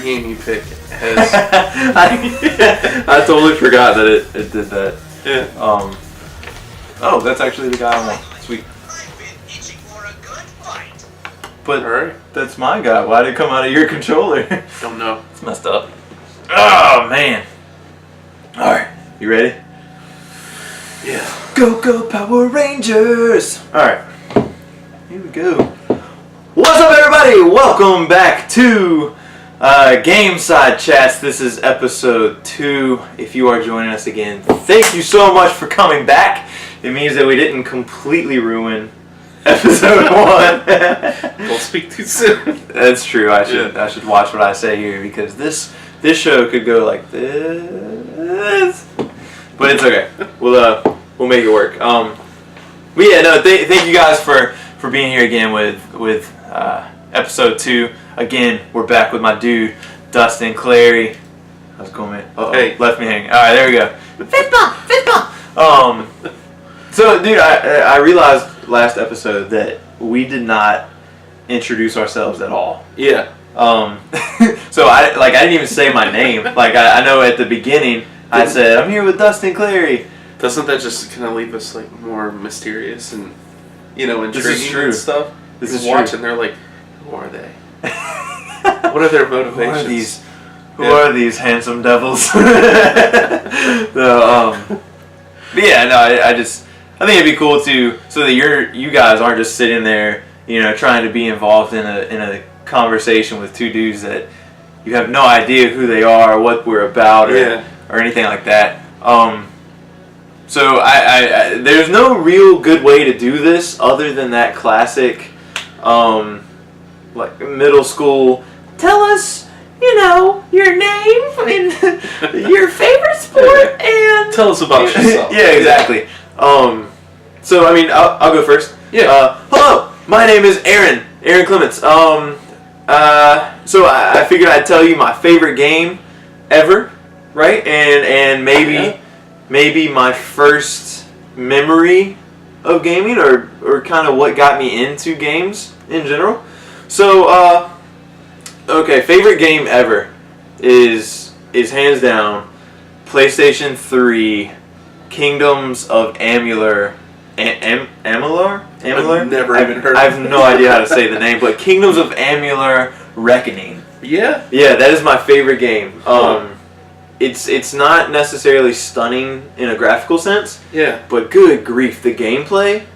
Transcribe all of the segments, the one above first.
game you pick has... I totally forgot that it did that. Yeah. Oh, that's actually the guy I want. Sweet. But Alright. that's my guy. Why did it come out of your controller? Don't know. It's messed up. Oh, man. Alright, you ready? Yeah. Go Power Rangers! Alright, here we go. What's up, everybody? Welcome back to Game Side Chats. This is episode 2. If you are joining us again, thank you so much for coming back. It means that we didn't completely ruin episode 1. Don't speak too soon. That's true. I should watch what I say here, because this show could go like this, but it's okay. We'll make it work. But yeah, no. Thank you guys for being here again with episode 2. Again, we're back with my dude Dustin Clary. How's it going, man? Hey, left me hanging. All right, there we go. Fist bump. So, dude, I realized last episode that we did not introduce ourselves at all. Yeah. So I didn't even say my name. Like I know at the beginning I said I'm here with Dustin Clary. Doesn't that just kind of leave us like more mysterious and intriguing This is true. and stuff? This is watch true. and they're like, who are they? What are their motivations? Who are these handsome devils? But yeah, no, I think it'd be cool to so that you guys aren't just sitting there, trying to be involved in a conversation with two dudes that you have no idea who they are, what we're about, or anything like that. So I there's no real good way to do this other than that classic, like middle school. Tell us, your name and your favorite sport, and tell us about yourself. Yeah, exactly. So I mean, I'll go first. Yeah. Hello, my name is Aaron Clements. So I figured I'd tell you my favorite game ever, right? And maybe my first memory of gaming, or kind of what got me into games in general. So okay, favorite game ever is hands down PlayStation 3 Kingdoms of Amalur. Amalur? I've never even heard of it. I have no idea how to say the name, but Kingdoms of Amalur Reckoning. Yeah? Yeah, that is my favorite game. It's not necessarily stunning in a graphical sense. Yeah. But good grief, the gameplay,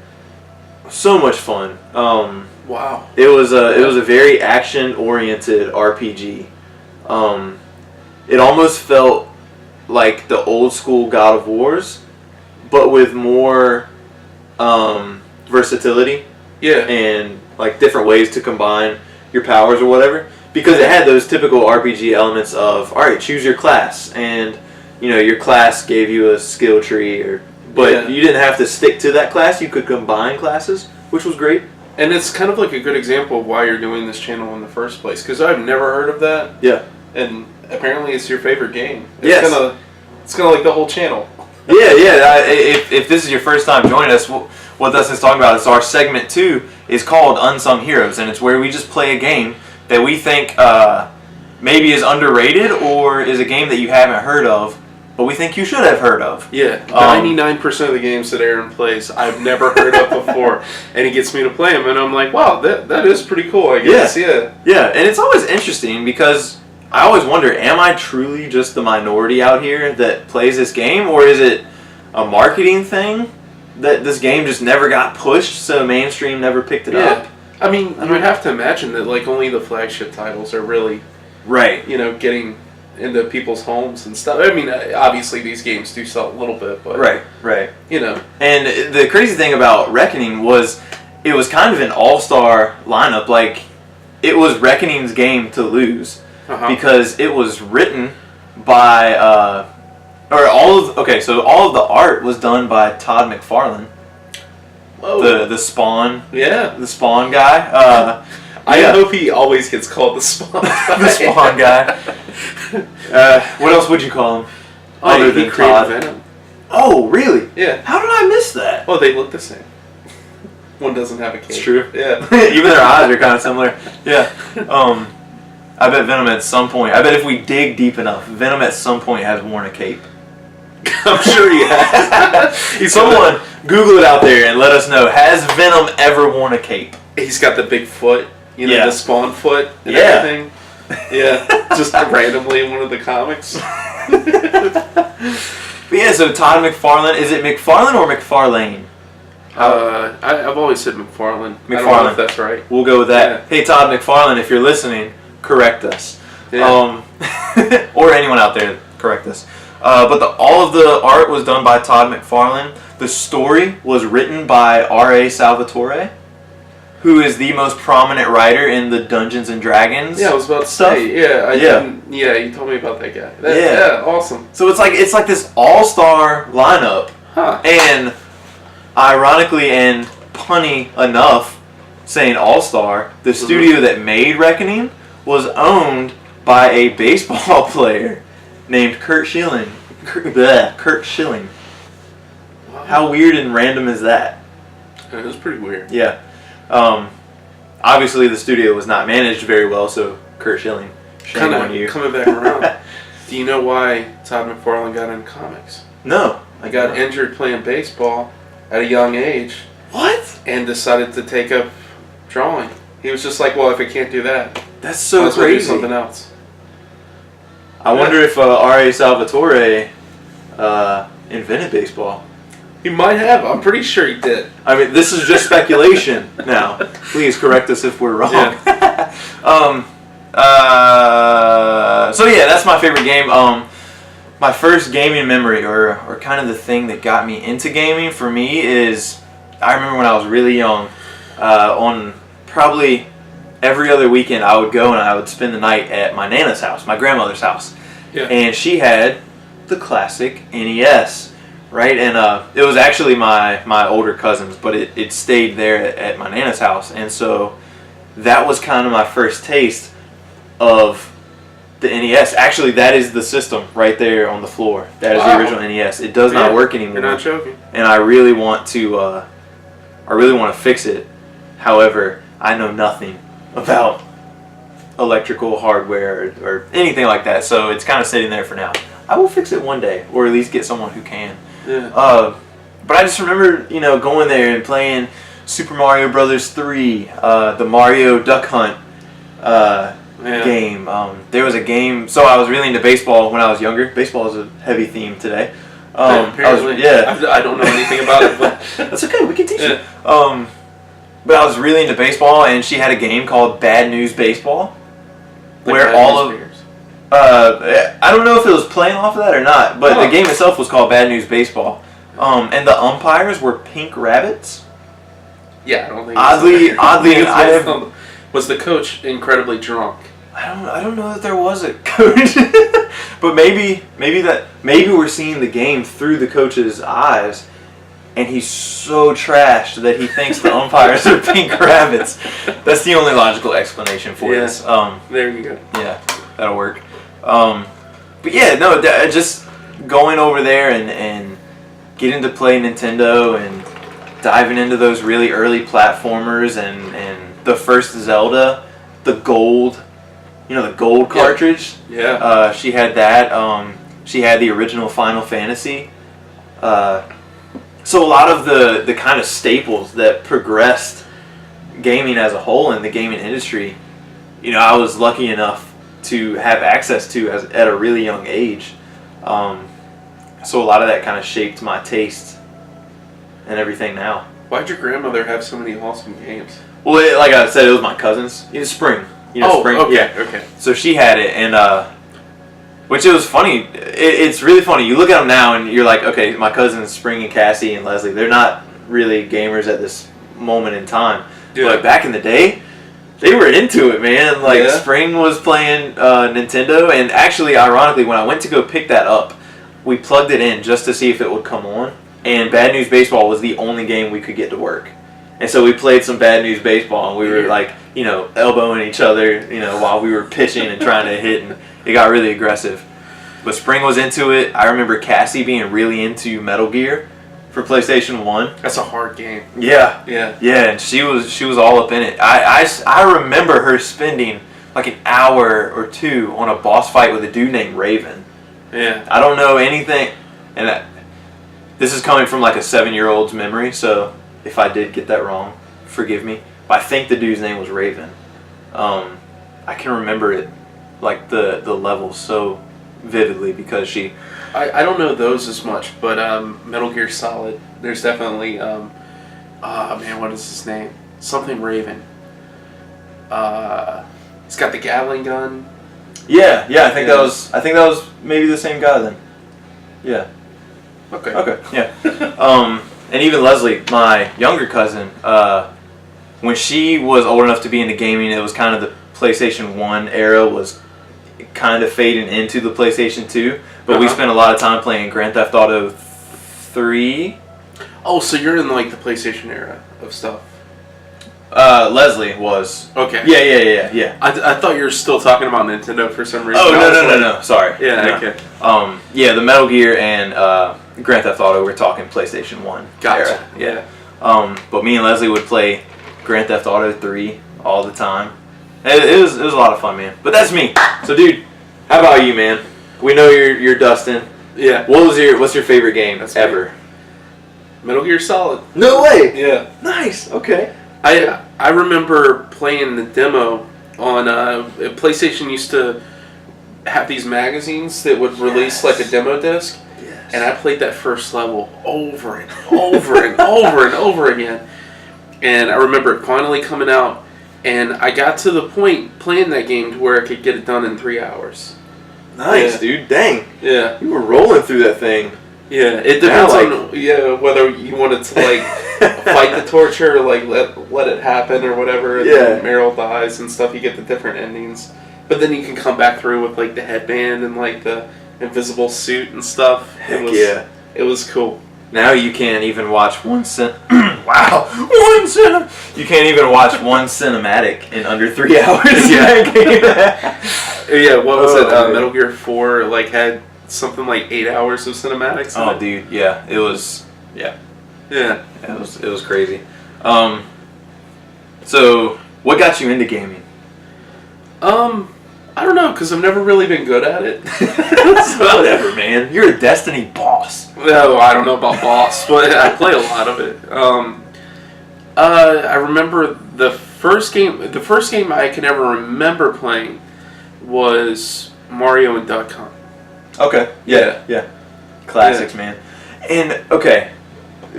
so much fun. Wow. It was a very action-oriented RPG. It almost felt like the old school God of Wars, but with more versatility. Yeah. And like different ways to combine your powers or whatever. Because it had those typical RPG elements of, alright, choose your class, and your class gave you a skill tree, but you didn't have to stick to that class. You could combine classes, which was great. And it's kind of like a good example of why you're doing this channel in the first place, because I've never heard of that. Yeah. And apparently it's your favorite game. Yes. It's kind of like the whole channel. Yeah. If this is your first time joining us, what Dustin's talking about is our segment 2 is called Unsung Heroes, and it's where we just play a game that we think maybe is underrated or is a game that you haven't heard of, but we think you should have heard of. Yeah, 99% of the games that Aaron plays I've never heard of before, and he gets me to play them, and I'm like, wow, that is pretty cool, I guess. Yeah, and it's always interesting because I always wonder, am I truly just the minority out here that plays this game, or is it a marketing thing that this game just never got pushed, so mainstream never picked it up? I mean, you would have to imagine that like only the flagship titles are really, getting into people's homes and stuff. I mean, obviously these games do sell a little bit, but right. And the crazy thing about Reckoning was it was kind of an all-star lineup. Like, it was Reckoning's game to lose because it was written by all of the art was done by Todd McFarlane. Whoa. The Spawn. Yeah. The Spawn guy. I hope he always gets called the Spawn guy. The Spawn guy. What else would you call him? Other than Todd. Venom. Oh, really? Yeah. How did I miss that? Well, they look the same. One doesn't have a cape. It's true. Yeah. Even their eyes are kind of similar. Yeah. I bet Venom at some point. I bet if we dig deep enough, Venom at some point has worn a cape. I'm sure he has. Someone Google it out there and let us know. Has Venom ever worn a cape? He's got the big foot, the Spawn foot and everything. Yeah, just randomly in one of the comics. But yeah, so Todd McFarlane. Is it McFarlane or McFarlane? I've always said McFarlane. I don't know if that's right. We'll go with that. Yeah. Hey, Todd McFarlane, if you're listening, correct us. Yeah. Or anyone out there, correct us. But all of the art was done by Todd McFarlane. The story was written by R.A. Salvatore, who is the most prominent writer in the Dungeons and Dragons. Yeah, I was about to say. Yeah, you told me about that guy. Yeah, awesome. So it's like this all-star lineup, and ironically and punny enough, saying all-star, the studio that made Reckoning was owned by a baseball player named Kurt Schilling. Kurt Schilling. Wow. How weird and random is that? It was pretty weird. Yeah. Obviously, the studio was not managed very well, so Kurt Schilling. Shame on you. Coming back around. Do you know why Todd McFarlane got into comics? No. I got injured playing baseball at a young age. What? And decided to take up drawing. He was just like, well, if I can't do that, that's so crazy. I'll do something else. I wonder if R.A. Salvatore invented baseball. He might have. I'm pretty sure he did. I mean, this is just speculation now. Please correct us if we're wrong. Yeah. So yeah, that's my favorite game. My first gaming memory, or kind of the thing that got me into gaming for me is, I remember when I was really young, on probably every other weekend I would go and I would spend the night at my Nana's house, my grandmother's house. Yeah. And she had the classic NES, right? And it was actually my older cousins, but it stayed there at my Nana's house. And so that was kind of my first taste of the NES. Actually, that is the system right there on the floor. That is the original NES. It does not work anymore. You're not joking. And I really want to fix it. However, I know nothing about electrical hardware or anything like that, so it's kind of sitting there for now. I will fix it one day, or at least get someone who can. Yeah. But I just remember, going there and playing Super Mario Brothers 3, the Mario Duck Hunt game. There was a game. So I was really into baseball when I was younger. Baseball is a heavy theme today. I don't know anything about it, but that's okay. We can teach you. But I was really into baseball, and she had a game called Bad News Baseball, where I don't know if it was playing off of that or not, but the game itself was called Bad News Baseball, and the umpires were pink rabbits. Yeah, I don't think. Oddly, was the coach incredibly drunk? I don't know that there was a coach, but maybe we're seeing the game through the coach's eyes. And he's so trashed that he thinks the umpires are pink rabbits. That's the only logical explanation for this. There you go. Yeah, that'll work. But yeah, no, just going over there and getting to play Nintendo and diving into those really early platformers and the first Zelda, the gold, the gold cartridge. Yeah. She had that. She had the original Final Fantasy. So a lot of the kind of staples that progressed gaming as a whole in the gaming industry, I was lucky enough to have access to at a really young age. So a lot of that kind of shaped my taste and everything now. Why'd your grandmother have so many awesome games? Well, like I said, it was my cousins. Spring. Spring. Okay, yeah. Okay. So she had it, and which it was funny. It's really funny. You look at them now, and you're like, okay, my cousins Spring and Cassie and Leslie, they're not really gamers at this moment in time. Yeah. But back in the day, they were into it, man. Like, Spring was playing Nintendo, and actually, ironically, when I went to go pick that up, we plugged it in just to see if it would come on, and Bad News Baseball was the only game we could get to work. And so we played some Bad News Baseball, and we were like, elbowing each other, while we were pitching and trying to hit, and it got really aggressive. But Spring was into it. I remember Cassie being really into Metal Gear for PlayStation 1. That's a hard game. Yeah, and she was all up in it. I remember her spending like an hour or two on a boss fight with a dude named Raven. Yeah. I don't know anything, and this is coming from like a 7-year-old's memory, so if I did get that wrong, forgive me. But I think the dude's name was Raven. I can remember it, like the levels so vividly because she... I don't know those as much, but Metal Gear Solid, there's definitely, what is his name? Something Raven. He's got the Gatling gun. Yeah, I think that was maybe the same guy then. Yeah. Okay, yeah. And even Leslie, my younger cousin, when she was old enough to be into gaming, it was kind of the PlayStation 1 era was kind of fading into the PlayStation 2, but we spent a lot of time playing Grand Theft Auto 3. Oh, so you're in like the PlayStation era of stuff. Leslie was. Okay. Yeah. I thought you were still talking about Nintendo for some reason. Oh, no. Sorry. Yeah, no. Okay. Yeah, the Metal Gear and Grand Theft Auto, we're talking PlayStation 1 Gotcha. era. Yeah. But me and Leslie would play Grand Theft Auto 3 all the time. It was a lot of fun, man. But that's me. So, dude, how about you, man? We know you're Dustin. Yeah. What's your favorite game ever? Metal Gear Solid. No way. Yeah. Nice. Okay. I remember playing the demo on PlayStation used to have these magazines that would release like a demo disc. Yes. And I played that first level over and over and over and over again. And I remember it finally coming out, and I got to the point playing that game to where I could get it done in 3 hours. Nice, dude. Dang. Yeah. You were rolling through that thing. Yeah, it depends on whether you wanted to like fight the torture or like let it happen or whatever. And then Meryl dies and stuff. You get the different endings, but then you can come back through with like the headband and like the invisible suit and stuff. It was cool. Now you can't even watch one You can't even watch one cinematic in under 3 hours. Yeah. What was it? Metal Gear 4 like had something like 8 hours of cinematics. Oh, dude, yeah, it was. Yeah. It was crazy. So what got you into gaming? I don't know, because I've never really been good at it. Whatever, man. You're a Destiny boss. No, I don't know about boss, but I play a lot of it. I remember the first game I can ever remember playing was Mario and Duck Hunt. Okay. Yeah. Classics, man. And, okay,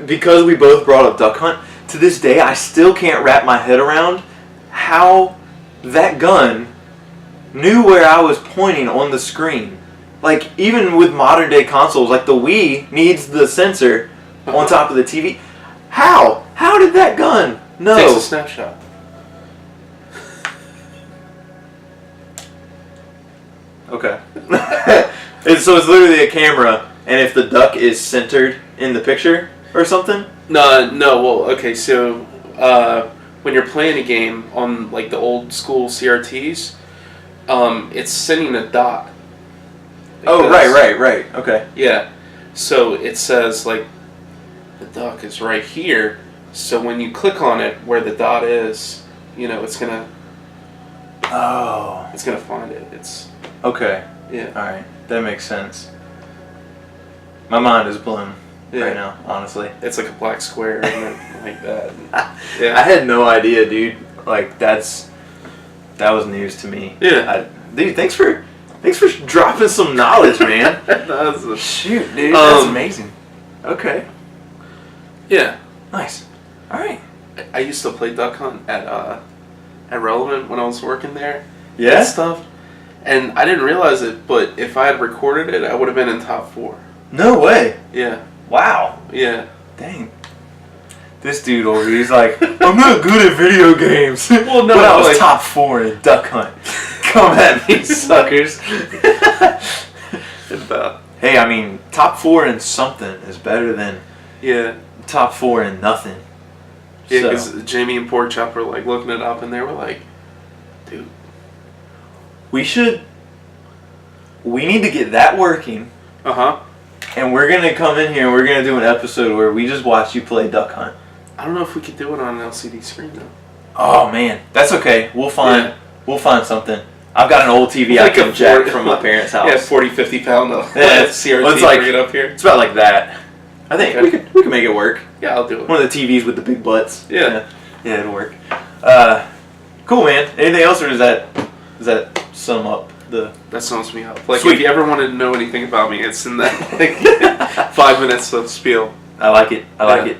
because we both brought up Duck Hunt, to this day, I still can't wrap my head around how that gun knew where I was pointing on the screen. Like, even with modern day consoles, like the Wii needs the sensor on top of the TV. How? How did that gun know? Takes a snapshot. Okay. So it's literally a camera, and if the duck is centered in the picture or something? No. Well, okay. So when you're playing a game on like the old school CRTs, it's sending a dot. Oh, right. Okay. Yeah. So it says like the duck is right here. So when you click on it, where the dot is, it's gonna. Oh. It's gonna find it. It's. Okay. Yeah. All right. That makes sense. My mind is blown right now, honestly. It's like a black square and like that. Yeah. I had no idea, dude. Like that was news to me. Yeah. Dude, thanks for dropping some knowledge, man. Shoot, dude, that's amazing. Okay. Yeah. Nice. All right. I used to play Duck Hunt at Relevant when I was working there. Yeah. And stuff. And I didn't realize it, but if I had recorded it, I would have been in top 4. No way. Yeah. Wow. Yeah. Dang. This dude over here, he's like, I'm not good at video games. Well, no, but I was top 4 in Duck Hunt. Come at me, suckers. Hey, I mean, top 4 in something is better than top 4 in nothing. Yeah, because Jamie and Porkchop were like looking it up, and they were like, dude. We need to get that working. Uh-huh. And we're going to come in here and we're going to do an episode where we just watch you play Duck Hunt. I don't know if we could do it on an LCD screen, though. Oh, man. That's okay. We'll find We'll find something. I've got an old TV I can jack from my parents' house. Yeah, 40, 50 pound CRT. Well, it's like, bring it up here. It's about like that. I think we could make it work. Yeah, I'll do it. One of the TVs with the big butts. Yeah, it'll work. Cool, man. Anything else, or does that sum up the? That sums me up. Like, Sweet. if you ever wanted to know anything about me, it's in that 5 minutes of spiel. I like it. I like it.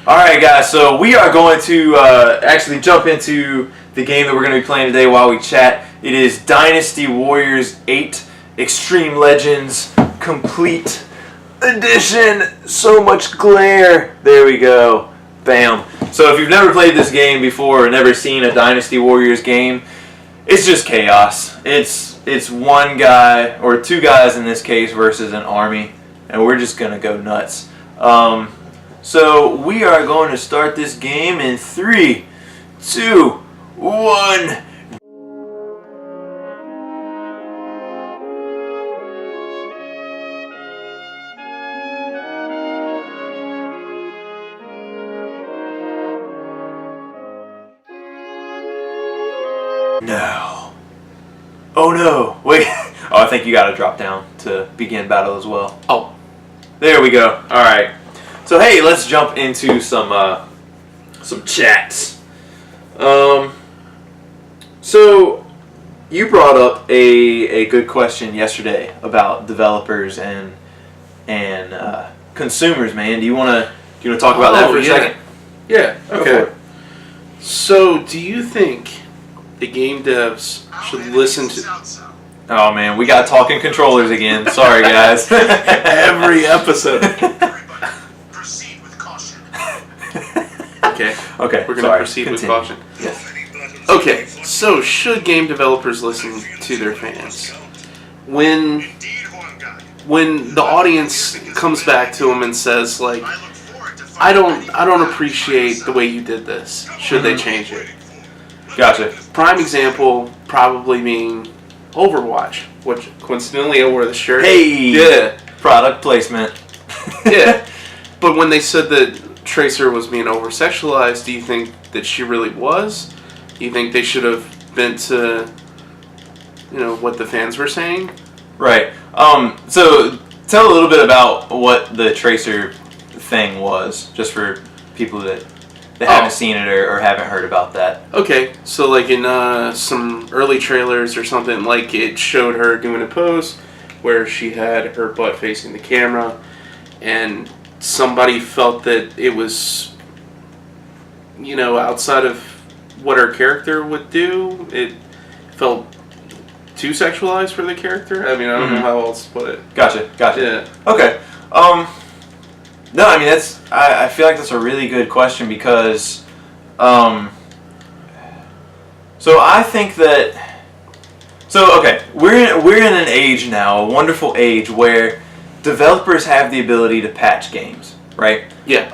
All right, guys. So we are going to actually jump into the game that we're going to be playing today while we chat. It is Dynasty Warriors 8 Extreme Legends Complete Edition. So much glare. There we go. Bam. So if you've never played this game before or never seen a Dynasty Warriors game, it's just chaos. It's one guy, or two guys in this case, versus an army, and we're just going to go nuts. So we are going to start this game in 3, 2, 1. No. Oh no. Wait. Oh, I think you gotta drop down to begin battle as well. Oh. There we go. Alright. So hey, let's jump into some chats. So you brought up a good question yesterday about developers and consumers, man. Do you wanna talk about that for a second? Yeah. Okay. So, do you think the game devs should listen to? Oh man, we got talking controllers again. Sorry, guys. Every episode. Proceed with caution. Okay. We're gonna proceed with caution. Yes. Okay. So, should game developers listen to their fans when the audience comes back to them and says, like, I don't appreciate the way you did this. Should they change it? Gotcha. Prime example probably being Overwatch, which coincidentally I wore the shirt. Hey! Yeah. Product placement. Yeah. But when they said that Tracer was being over-sexualized, do you think that she really was? Do you think they should have been to, what the fans were saying? Right. So tell a little bit about what the Tracer thing was, just for people that haven't seen it or haven't heard about that. Okay, so like in some early trailers or something, like it showed her doing a pose where she had her butt facing the camera, and somebody felt that it was, outside of what her character would do. It felt too sexualized for the character. I mean, I don't know how else to put it. Gotcha. Yeah. Okay. No, I mean I feel like that's a really good question because, so I think that, we're in an age now, a wonderful age where developers have the ability to patch games, right? Yeah.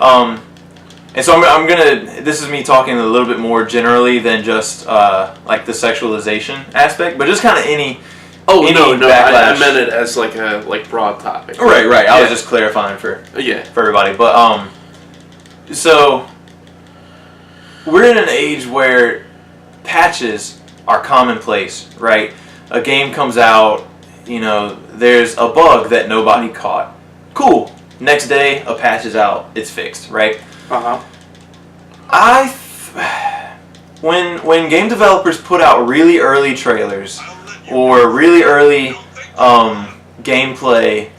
And so I'm gonna. This is me talking a little bit more generally than just like the sexualization aspect, but just kind of any. Oh no! I meant it as like a broad topic. Right. I was just clarifying for everybody, but so we're in an age where patches are commonplace, right? A game comes out, there's a bug that nobody caught. Cool. Next day, a patch is out. It's fixed, right? When game developers put out really early trailers or really early gameplay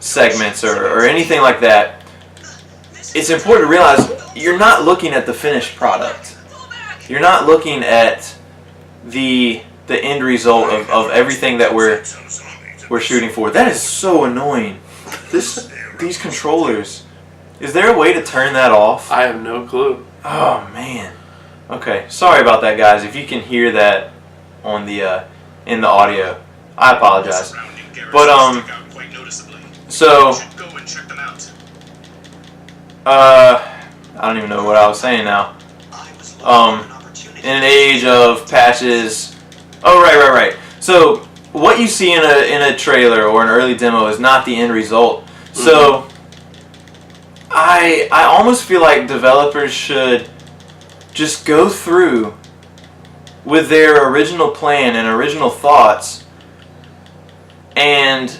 segments or anything like that, it's important to realize you're not looking at the finished product. You're not looking at the end result of everything that we're shooting for. That is so annoying. These controllers. Is there a way to turn that off? I have no clue. Oh man. Okay. Sorry about that, guys. If you can hear that on the in the audio, I apologize. But so I don't even know what I was saying now. In an age of patches. Oh right. So what you see in a trailer or an early demo is not the end result. So I almost feel like developers should just go through with their original plan and original thoughts, and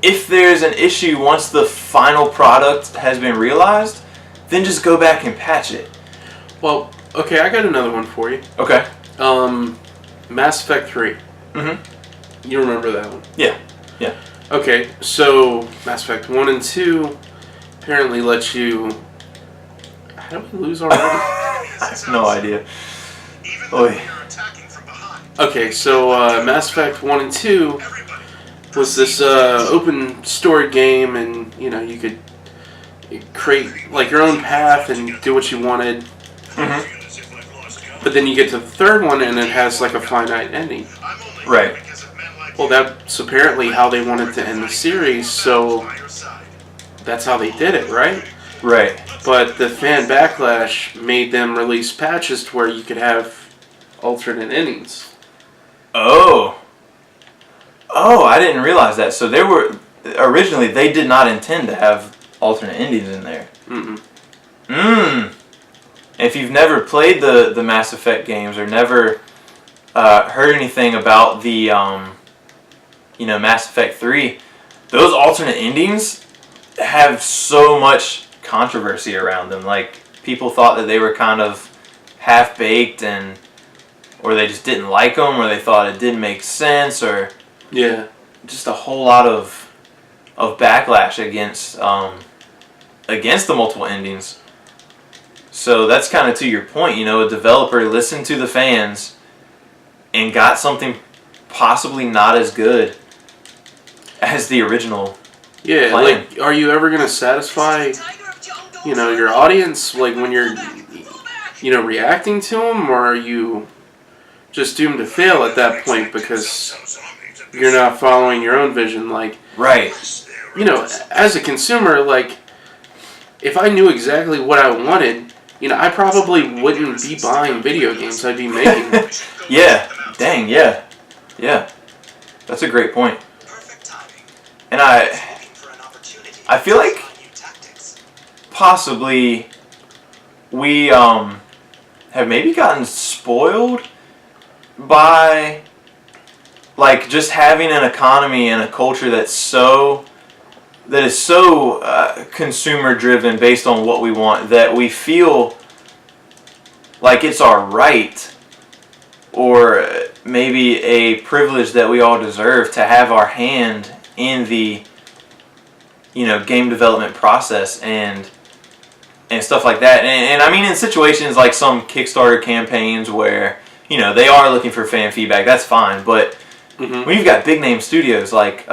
if there's an issue once the final product has been realized, then just go back and patch it. Well, okay, I got another one for you. Okay. Mass Effect 3. Mm-hmm. You remember that one? Yeah. Yeah. Okay, so Mass Effect 1 and 2 apparently let you... How did we lose already? I have no idea. Even though we are attacking from behind, Okay, so Mass Effect 1 and 2 was this open story game, and you could create like your own path and do what you wanted. Mm-hmm. But then you get to the third one and it has like a finite ending. Right. Well, that's apparently how they wanted to end the series, so that's how they did it, right? Right. But the fan backlash made them release patches to where you could have alternate endings. Oh, I didn't realize that. So originally they did not intend to have alternate endings in there. If you've never played the Mass Effect games or never heard anything about the Mass Effect 3, those alternate endings have so much controversy around them. Like, people thought that they were kind of half-baked, or they just didn't like them, or they thought it didn't make sense, or just a whole lot of backlash against the multiple endings. So that's kind of to your point. A developer listened to the fans and got something possibly not as good as the original plan. Like, are you ever gonna satisfy your audience, like when you're reacting to them, or are you just doomed to fail at that point because you're not following your own vision? Like, right. As a consumer, like, if I knew exactly what I wanted, I probably wouldn't be buying video games. I'd be making. Yeah. Dang. Yeah. Yeah. That's a great point. And I feel like possibly we have maybe gotten spoiled by like just having an economy and a culture that is so consumer driven based on what we want, that we feel like it's our right or maybe a privilege that we all deserve to have our hand in the game development process and stuff like that. And I mean, in situations like some Kickstarter campaigns where they are looking for fan feedback, that's fine. But when you've got big name studios like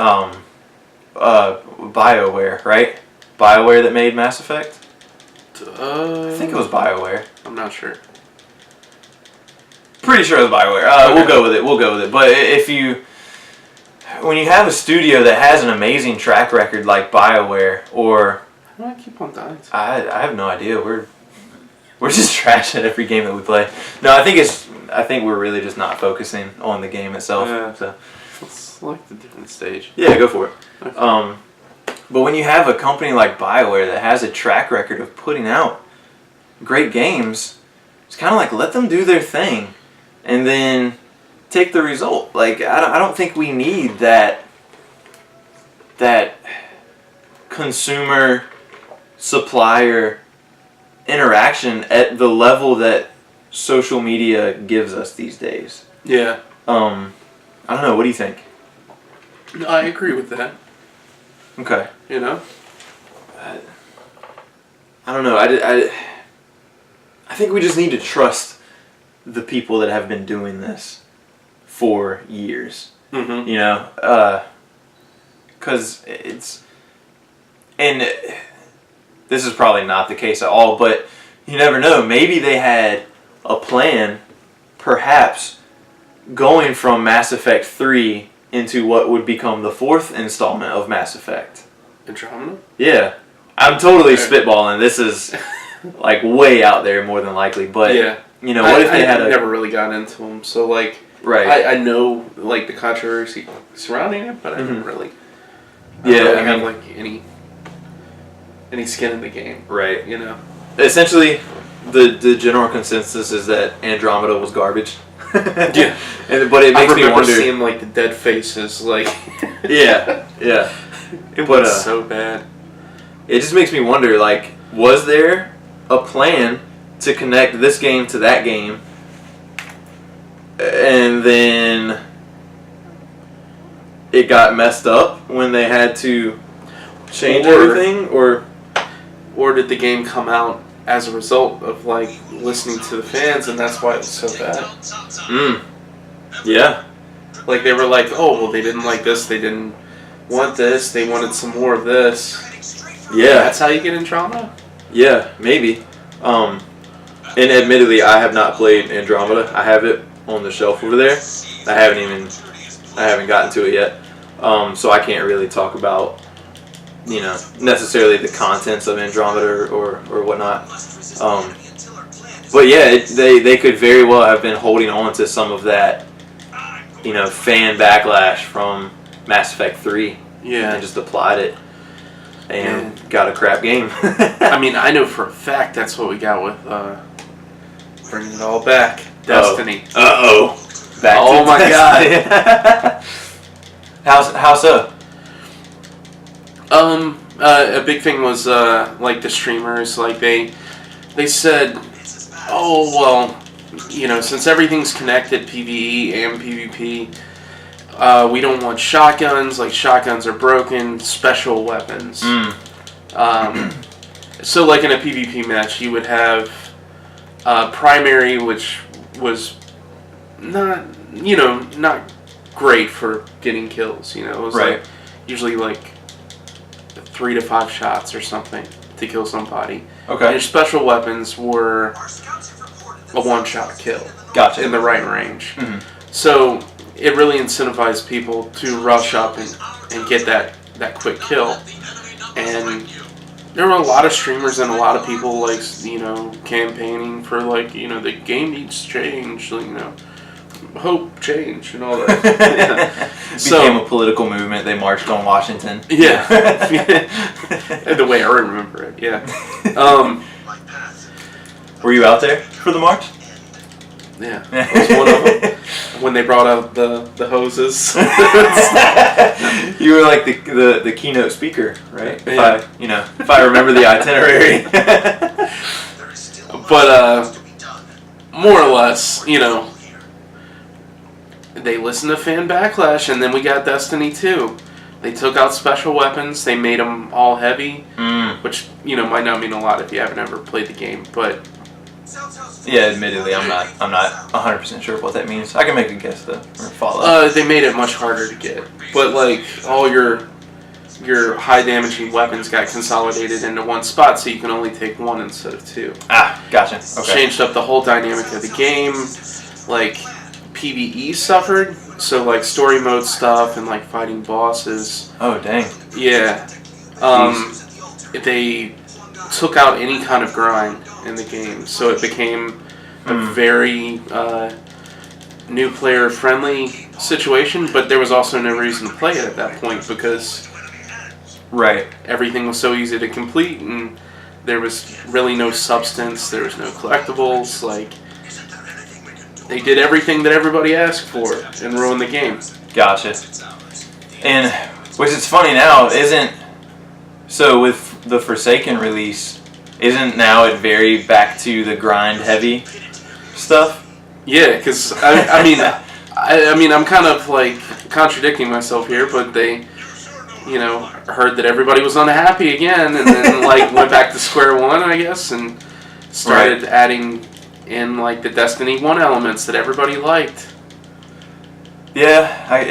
BioWare, right? BioWare that made Mass Effect? I think it was BioWare. I'm not sure. Pretty sure it was BioWare. Okay. We'll go with it. But when you have a studio that has an amazing track record like BioWare, or how do I keep on dying? I have no idea. We're just trash at every game that we play. No, I think we're really just not focusing on the game itself. Yeah. So Let's select a different stage. yeah, go for it. Okay. But when you have a company like BioWare that has a track record of putting out great games, it's kind of like let them do their thing, and then take the result. Like I don't think we need that consumer supplier interaction at the level that social media gives us these days. Yeah. I don't know. What do you think? No, I agree with that. Okay. I don't know. I think we just need to trust the people that have been doing this for years. Mm-hmm. Because it's, and this is probably not the case at all, but you never know. Maybe they had a plan, perhaps, going from Mass Effect 3 into what would become the fourth installment of Mass Effect. Andromeda? Yeah. I'm totally spitballing. This is like way out there more than likely, but yeah. What if they had never really got into them, so like right. I know like the controversy surrounding it, but I didn't really have like any skin in the game. Right. Essentially the general consensus is that Andromeda was garbage. Yeah. But it makes I me remember wonder. seeing like the dead faces, like. Yeah. It But, was so bad. It just makes me wonder, like, was there a plan to connect this game to that game, and then it got messed up when they had to change everything, or did the game come out as a result of like listening to the fans, and that's why it was so bad? Yeah. Like they were like, oh well, they didn't like this, they didn't want this, they wanted some more of this. Yeah. That's how you get Andromeda? Yeah, maybe. And admittedly, I have not played Andromeda. I have it on the shelf over there. I haven't gotten to it yet. So I can't really talk about, necessarily the contents of Andromeda or whatnot. But yeah, they could very well have been holding on to some of that, fan backlash from Mass Effect 3. Yeah. And just applied it. And got a crap game. I mean, I know for a fact that's what we got with bringing it all back. Destiny. Uh-oh. Oh my god. How so? A big thing was like the streamers, like they said, oh well, since everything's connected, PvE and PvP, we don't want shotguns. Like shotguns are broken. Special weapons. So like in a PvP match, you would have primary, which was not great for getting kills. It was right. like usually like 3 to 5 shots or something to kill somebody. Okay. And your special weapons were a one-shot kill. Gotcha. In the right range. Mm-hmm. So it really incentivized people to rush up and get that quick kill. And there were a lot of streamers and a lot of people like campaigning for like the game needs change, hope change and all that. Yeah. Became a political movement. They marched on Washington. Yeah. The way I remember it. Yeah. Were you out there for the march? Yeah. I was one of them. When they brought out the hoses. You were like the keynote speaker, right? Yeah. If I remember the itinerary. But more or less, they listened to fan backlash, and then we got Destiny 2. They took out special weapons. They made them all heavy, which might not mean a lot if you haven't ever played the game, but. Yeah, admittedly, I'm not 100% sure what that means. I can make a guess though, or follow. They made it much harder to get, but like all your high damaging weapons got consolidated into one spot, so you can only take one instead of 2. Ah, gotcha. Okay. Changed up the whole dynamic of the game. Like PvE suffered, so like story mode stuff and like fighting bosses. Oh dang. Yeah. They took out any kind of grind in the game, so it became a very new player friendly situation, but there was also no reason to play it at that point because everything was so easy to complete and there was really no substance, there was no collectibles. Like they did everything that everybody asked for and ruined the game. Gotcha. And which is funny now, so with the Forsaken release, isn't now it very back to the grind heavy stuff? Yeah, because I mean I'm kind of like contradicting myself here, but they heard that everybody was unhappy again, and then like went back to square one, I guess, and started adding in like the Destiny 1 elements that everybody liked. Yeah, I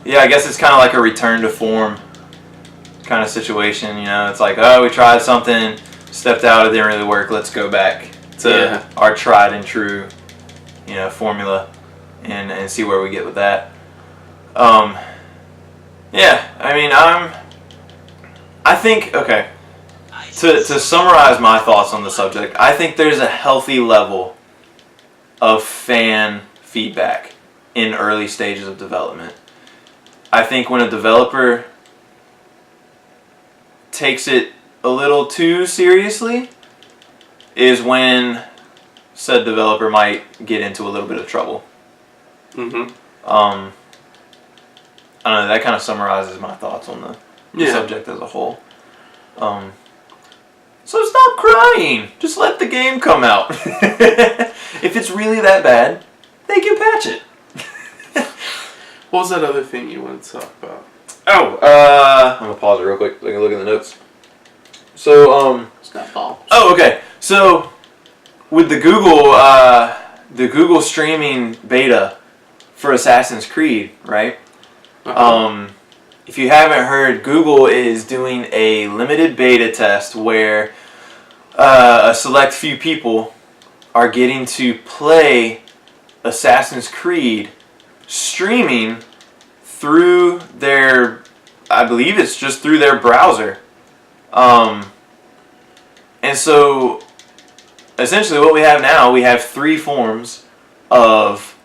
guess it's kind of like a return to form kind of situation. It's like, oh, we tried something, stepped out, it didn't really work. Let's go back to our tried and true, formula, and see where we get with that. Yeah, I mean, I think, okay, to summarize my thoughts on the subject, I think there's a healthy level of fan feedback in early stages of development. I think when a developer takes it a little too seriously is when said developer might get into a little bit of trouble. Mm-hmm. I don't know. That kind of summarizes my thoughts on the subject as a whole. So stop crying. Just let the game come out. If it's really that bad, they can patch it. What was that other thing you wanted to talk about? Oh, I'm gonna pause it real quick so I can look at the notes. So, It's not Paul. Oh, okay. So, with the Google streaming beta for Assassin's Creed, right? Uh-huh. If you haven't heard, Google is doing a limited beta test where a select few people are getting to play Assassin's Creed streaming through their, I believe it's just through their browser. And so, essentially what we have now, we have three forms of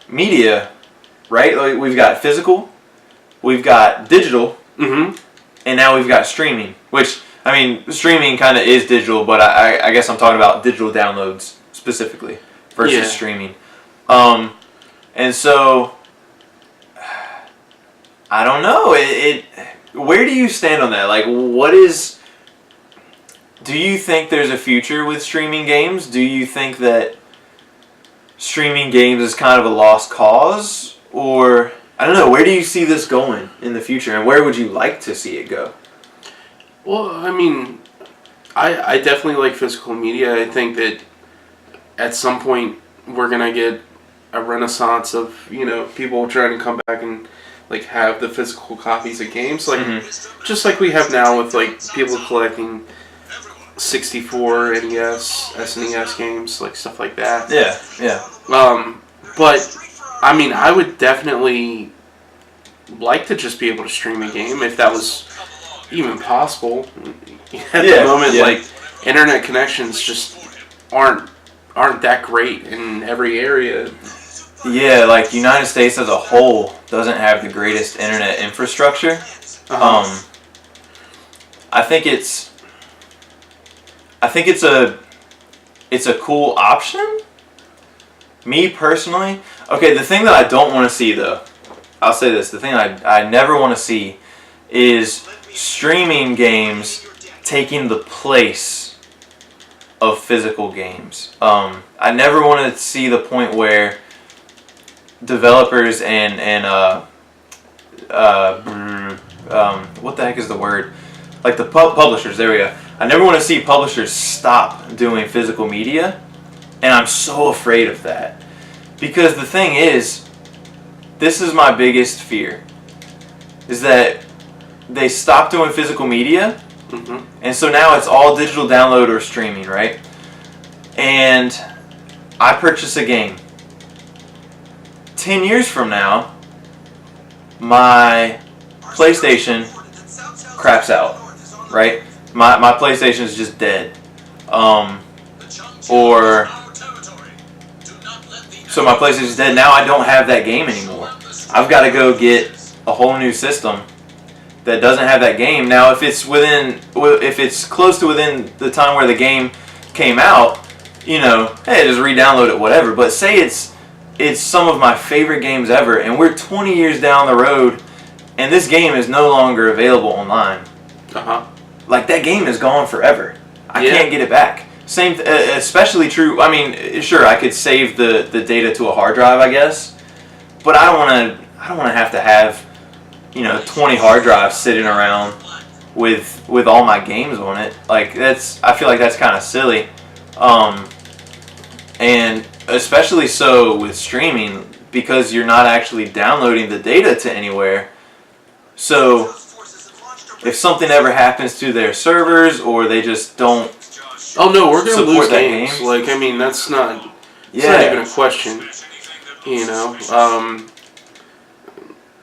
media, right? Like we've got physical, we've got digital, Mm-hmm. and now we've got streaming. Which, I mean, streaming kind of is digital, but I guess I'm talking about digital downloads specifically versus streaming. And so, I don't know. Where do you stand on that? Like, do you think there's a future with streaming games? Do you think that streaming games is kind of a lost cause? Or, I don't know, where do you see this going in the future? And where would you like to see it go? Well, I mean, I definitely like physical media. I think that at some point we're going to get a renaissance of, people trying to come back and like have the physical copies of games. Like, just like we have now with like people collecting 64 NES, SNES games, like stuff like that. Yeah. But I mean, I would definitely like to just be able to stream a game if that was even possible. At the moment, like internet connections just aren't that great in every area. Yeah, like United States as a whole doesn't have the greatest internet infrastructure. Uh-huh. I think it's a cool option. Me personally, okay, the thing that I don't want to see though, I'll say this, the thing I never want to see is streaming games taking the place of physical games. I never want to see the point where developers and what the heck is the word? Like the publishers, there we go. I never want to see publishers stop doing physical media, and I'm so afraid of that. Because the thing is, this is my biggest fear, is that they stop doing physical media, and so now it's all digital download or streaming, right? And I purchase a game. 10 years from now, my PlayStation craps out, right? My PlayStation is just dead. So my PlayStation is dead. Now I don't have that game anymore. I've got to go get a whole new system that doesn't have that game. Now, if it's close to within the time where the game came out, hey, just re-download it, whatever. But say it's some of my favorite games ever, and we're 20 years down the road, and this game is no longer available online. Like, that game is gone forever. I can't get it back. Same, especially true. I mean, sure, I could save the data to a hard drive, I guess, but I don't want to have 20 hard drives sitting around with all my games on it. Like, I feel like that's kind of silly. And especially so with streaming, because you're not actually downloading the data to anywhere. So if something ever happens to their servers, or they just don't we're gonna lose games. Like, I mean, that's not even a question.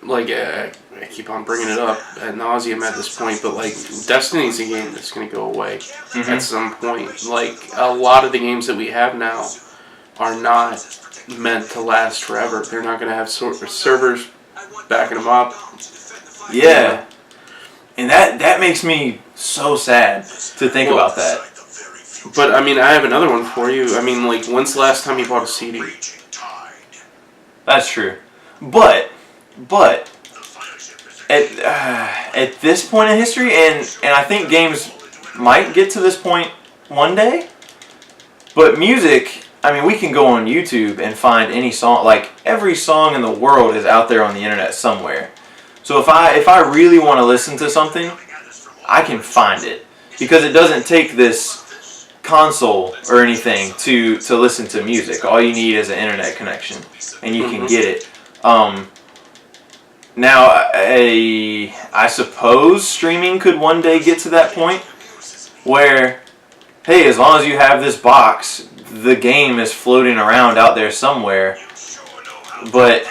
Like, I keep on bringing it up ad nauseum at this point, but like, Destiny's a game that's gonna go away at some point. Like, a lot of the games that we have now are not meant to last forever. They're not gonna have servers backing them up. Yeah. And that makes me so sad to think about that. But, I mean, I have another one for you. I mean, like, when's the last time you bought a CD? That's true. But at this point in history, and I think games might get to this point one day, but music, I mean, we can go on YouTube and find any song. Like, every song in the world is out there on the internet somewhere. So if I really want to listen to something, I can find it. Because it doesn't take this console or anything to listen to music. All you need is an internet connection, and you can get it. Now, I suppose streaming could one day get to that point where, hey, as long as you have this box, the game is floating around out there somewhere. But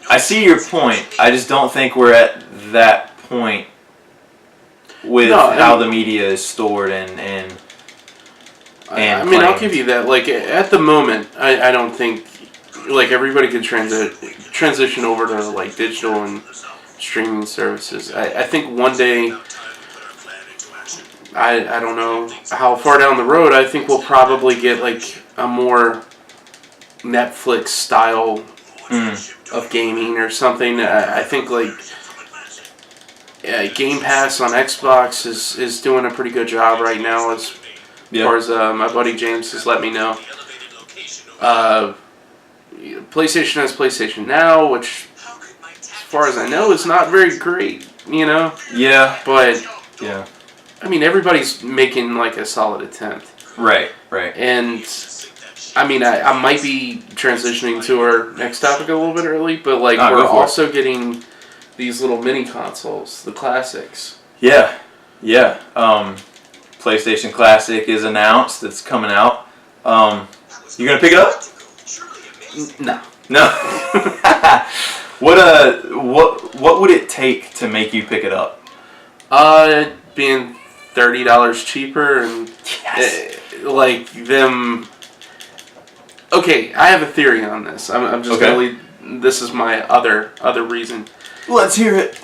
I see your point. I just don't think we're at that point with how the media is stored and I mean, I'll give you that. Like, at the moment, I don't think, like, everybody could transition over to, like, digital and streaming services. I think one day, I don't know how far down the road, I think we'll probably get, like, a more Netflix style of gaming or something. I think, like, Game Pass on Xbox is doing a pretty good job right now as far as my buddy James has let me know. PlayStation has PlayStation Now, which, as far as I know, is not very great, you know? Yeah. But, yeah. I mean, everybody's making, like, a solid attempt. Right. And, I mean, I might be transitioning to our next topic a little bit early, but, like, we're also getting these little mini consoles, the classics. Yeah. PlayStation Classic is announced. It's coming out. You gonna pick it up? No. What would it take to make you pick it up? Being $30 cheaper and like them. Okay, I have a theory on this. I'm just gonna leave. This is my other reason. Let's hear it.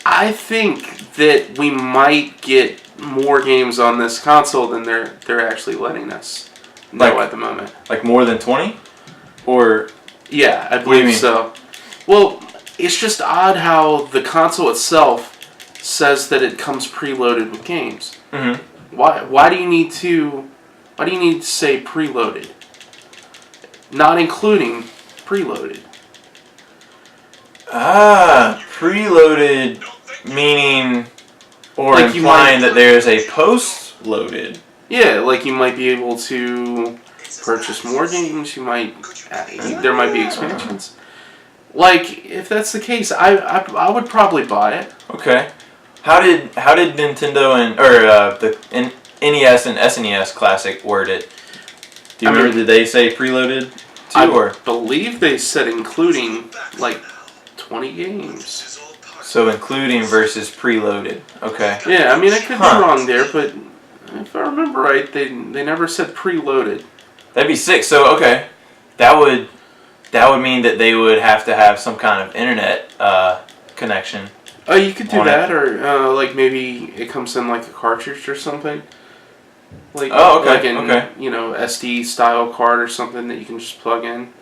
I think that we might get more games on this console than they're actually letting us know at the moment. Like more than 20? Or yeah, I believe so. Well, it's just odd how the console itself says that it comes preloaded with games. Mm-hmm. Why do you need to say preloaded? Not including preloaded. Preloaded meaning or like implying that there's a post-loaded. Yeah, like you might be able to purchase more games. You might there might be expansions. Like, if that's the case, I would probably buy it. Okay. How did Nintendo the NES and SNES Classic word it? Do you remember? Did they say preloaded too? I believe they said including like 20 games. So including versus preloaded. Okay. Yeah, I mean, I could be wrong there, but if I remember right, they never said preloaded. That'd be sick. So okay, that would mean that they would have to have some kind of internet connection. Oh, you could do that, or like maybe it comes in like a cartridge or something. Like like an SD style card or something that you can just plug in.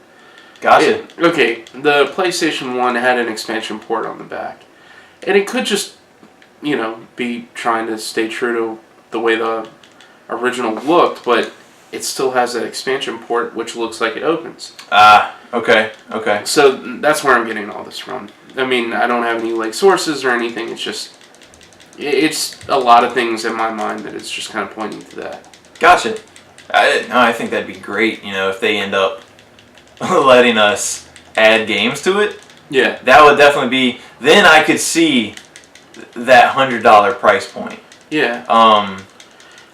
Gotcha. Okay, the PlayStation 1 had an expansion port on the back, and it could just be trying to stay true to the way the original looked, but it still has that expansion port which looks like it opens. Okay. So that's where I'm getting all this from. I mean, I don't have any like sources or anything. It's a lot of things in my mind that it's just kind of pointing to that. Gotcha. I think that'd be great. If they end up letting us add games to it. Yeah. That would definitely be. Then I could see that $100 price point. Yeah.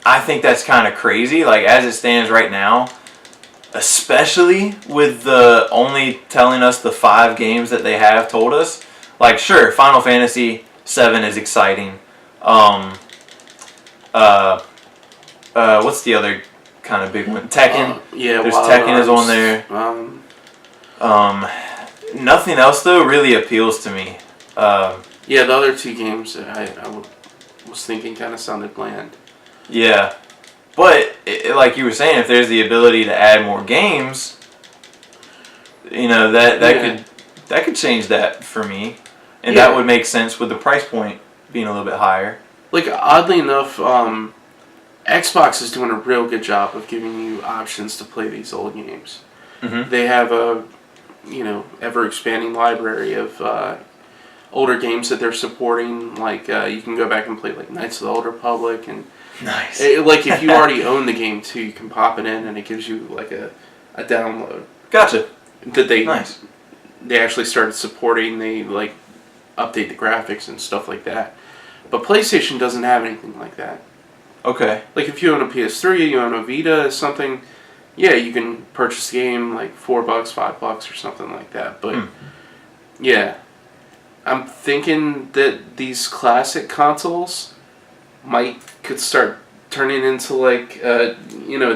I think that's kind of crazy. Like, as it stands right now, especially with the only telling us the 5 games that they have told us. Like, sure, Final Fantasy VII is exciting. What's the other kind of big one? Tekken. Yeah, there's Tekken is on there. Nothing else though really appeals to me. Yeah, the other 2 games I was thinking kind of sounded bland. Yeah, but like you were saying, if there's the ability to add more games, that could change that for me, and that would make sense with the price point being a little bit higher. Like, oddly enough, Xbox is doing a real good job of giving you options to play these old games. Mm-hmm. They have a ever expanding library of older games that they're supporting. Like you can go back and play like Knights of the Old Republic, and nice. Like if you already own the game too, you can pop it in and it gives you like a download. Gotcha. That they actually started supporting. They like update the graphics and stuff like that. But PlayStation doesn't have anything like that. Okay. Like if you own a PS3, you own a Vita, something. Yeah, you can purchase the game like $4, $5 or something like that. But yeah, I'm thinking that these classic consoles could start turning into like a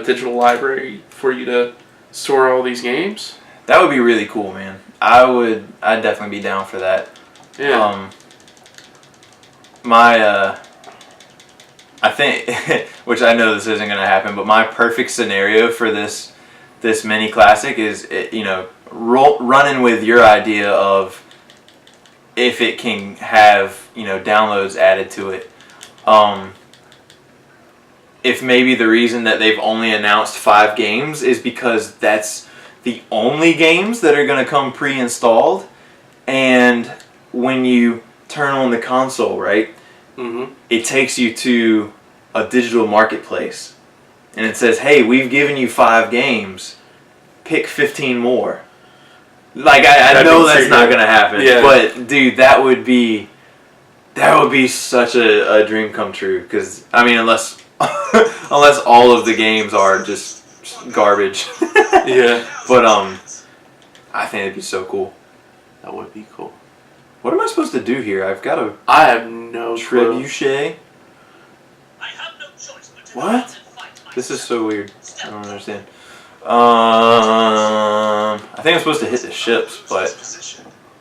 digital library for you to store all these games. That would be really cool, man. I'd definitely be down for that. Yeah. I think, which I know this isn't going to happen, but my perfect scenario for this mini classic is, running with your idea of if it can have, downloads added to it. If maybe the reason that they've only announced 5 games is because that's the only games that are going to come pre-installed, and when you turn on the console, right? Mm-hmm. It takes you to a digital marketplace, and it says, "Hey, we've given you 5 games. Pick 15 more." Like I know that's not gonna happen, but dude, that would be such a dream come true. Because I mean, unless all of the games are just garbage, yeah. But I think it'd be so cool. That would be cool. What am I supposed to do here? I have no trebuchet. I have no choice but to What? This is so weird. I don't understand. I think I'm supposed to hit the ships, but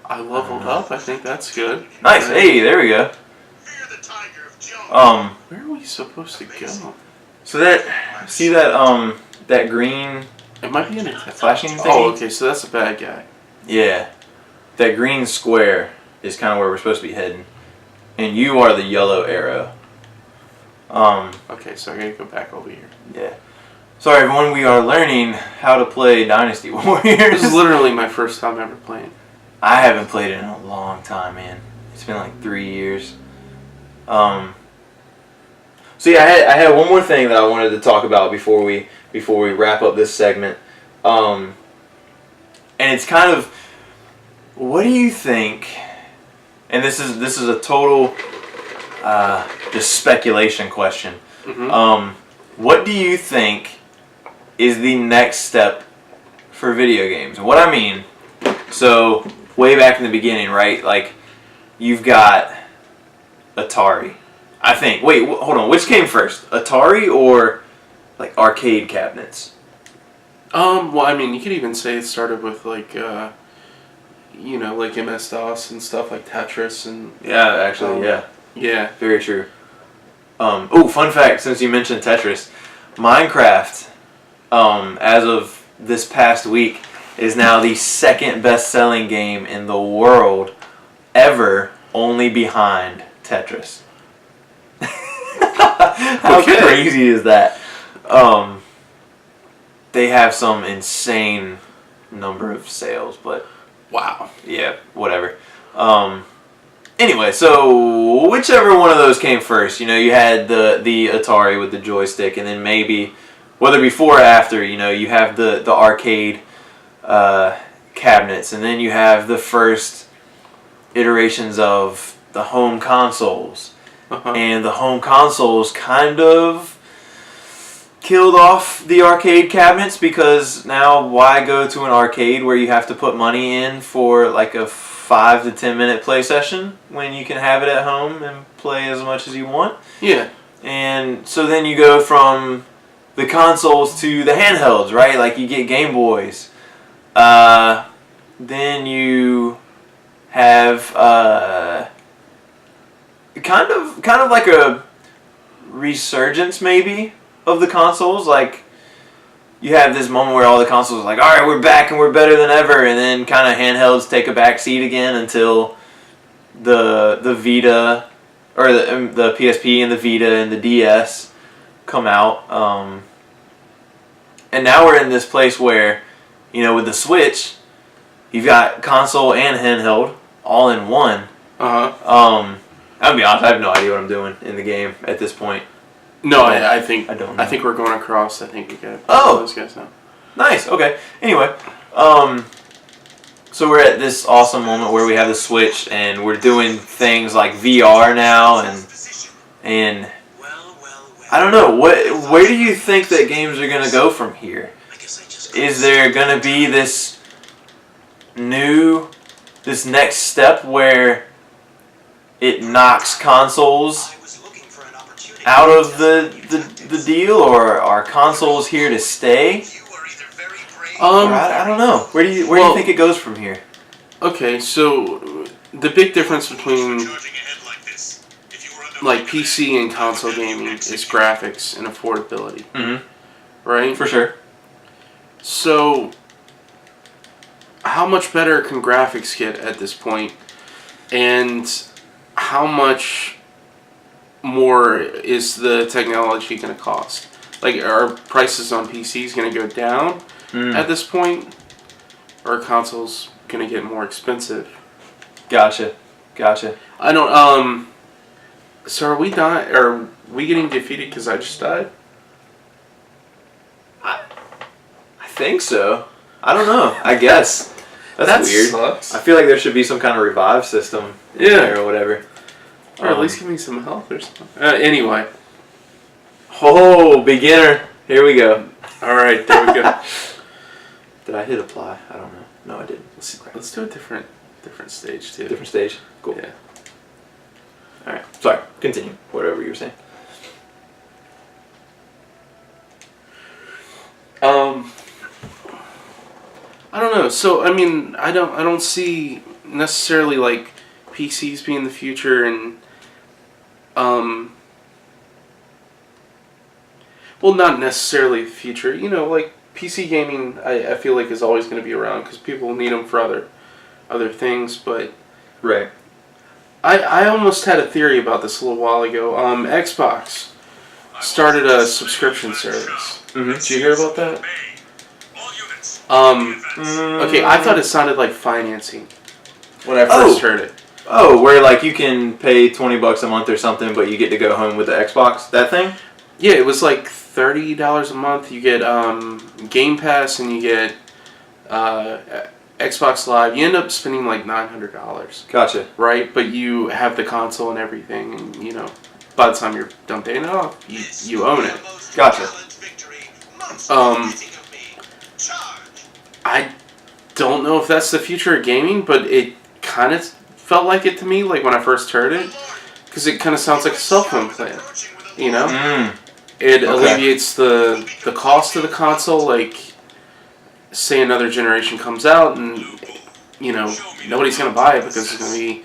I leveled up. I think that's good. Nice. Hey, there we go. Fear the tiger of Jones. Where are we supposed to go? So that green It might be an flashing thing. Oh, okay. So that's a bad guy. Yeah, that green square is kind of where we're supposed to be heading, and you are the yellow arrow. Okay, so I gotta go back over here. Yeah. Sorry, everyone. We are learning how to play Dynasty Warriors. This is literally my first time ever playing. I haven't played it in a long time, man. It's been like 3 years. So yeah, I had one more thing that I wanted to talk about before we wrap up this segment. And it's kind of, what do you think? And this is a total just speculation question. Mm-hmm. What do you think is the next step for video games? And what I mean, so way back in the beginning, right? Like, you've got Atari. I think. Wait, hold on. Which came first, Atari or like arcade cabinets? Well, I mean, you could even say it started with like, like MS-DOS and stuff like Tetris and. Yeah, actually, yeah. Yeah. Very true. Fun fact, since you mentioned Tetris, Minecraft, as of this past week, is now the second best-selling game in the world ever, only behind Tetris. How crazy is that? They have some insane number of sales, but wow. Yeah, whatever. Anyway, so whichever one of those came first, you had the Atari with the joystick, and then maybe, whether before or after, you have the arcade cabinets, and then you have the first iterations of the home consoles. Uh-huh. And the home consoles kind of killed off the arcade cabinets, because now why go to an arcade where you have to put money in for like a 5 to 10 minute play session when you can have it at home and play as much as you want? Yeah. And so then you go from the consoles to the handhelds, right? Like you get Game Boys. Then you have kind of like a resurgence maybe of the consoles. Like you have this moment where all the consoles are like, all right, we're back and we're better than ever, and then kind of handhelds take a back seat again until the Vita, or the PSP and the Vita and the DS come out. And now we're in this place where, with the Switch, you've got console and handheld all in one. I'll be honest, I have no idea what I'm doing in the game at this point. No, I think I don't know. I think we're going across. I think we got those guys now. Nice. Okay. Anyway, so we're at this awesome moment where we have the Switch and we're doing things like VR now, and I don't know, where do you think that games are gonna go from here? Is there gonna be this next step where it knocks consoles out of the deal, or are consoles here to stay? I don't know. Where do you think it goes from here? Okay, so the big difference between like PC and console gaming is graphics and affordability. Mm-hmm. Right? For sure. So how much better can graphics get at this point? And how much more is the technology going to cost? Like, are prices on PCs going to go down at this point? Or are consoles going to get more expensive? Gotcha. I don't, so are we dying? Are we getting defeated because I just died? I think so. I don't know. I guess. That's weird. Sucks. I feel like there should be some kind of revive system in there or whatever. Or at least give me some health or something. Anyway. Oh, beginner. Here we go. Alright, there we go. Did I hit apply? I don't know. No, I didn't. Let's do a different stage too. Different stage? Cool. Yeah. Alright. Sorry. Continue. Whatever you were saying. I don't know. So I mean, I don't see necessarily like PCs being the future, and well, not necessarily the future. Like PC gaming, I feel like is always going to be around because people need them for other things. But right, I almost had a theory about this a little while ago. Xbox started a subscription service. Mm-hmm. Did you hear about that? Okay, I thought it sounded like financing when I first heard it. Oh, where like you can pay $20 a month or something, but you get to go home with the Xbox, that thing? Yeah, it was like $30 a month. You get Game Pass and you get Xbox Live. You end up spending like $900. Gotcha. Right, but you have the console and everything, and by the time you're done paying it off, you own it. Gotcha. I don't know if that's the future of gaming, but it kind of felt like it to me, like when I first heard it, because it kind of sounds like a cell phone plan, It alleviates the cost of the console, like, say another generation comes out and, nobody's going to buy it because it's going to be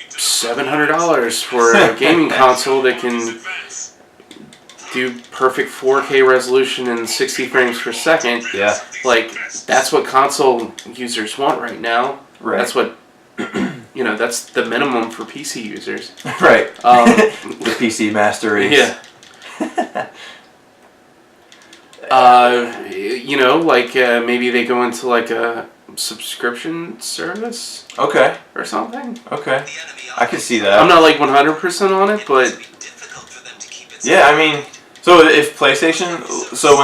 $700 for a gaming console that can do perfect 4K resolution and 60 frames per second. Yeah. Like, that's what console users want right now. Right. That's what, that's the minimum for PC users. Right. The PC Master Race. Yeah. Maybe they go into like a subscription service. Okay. Or something. Okay. I can see that. I'm not like 100% on it, but yeah, I mean, so when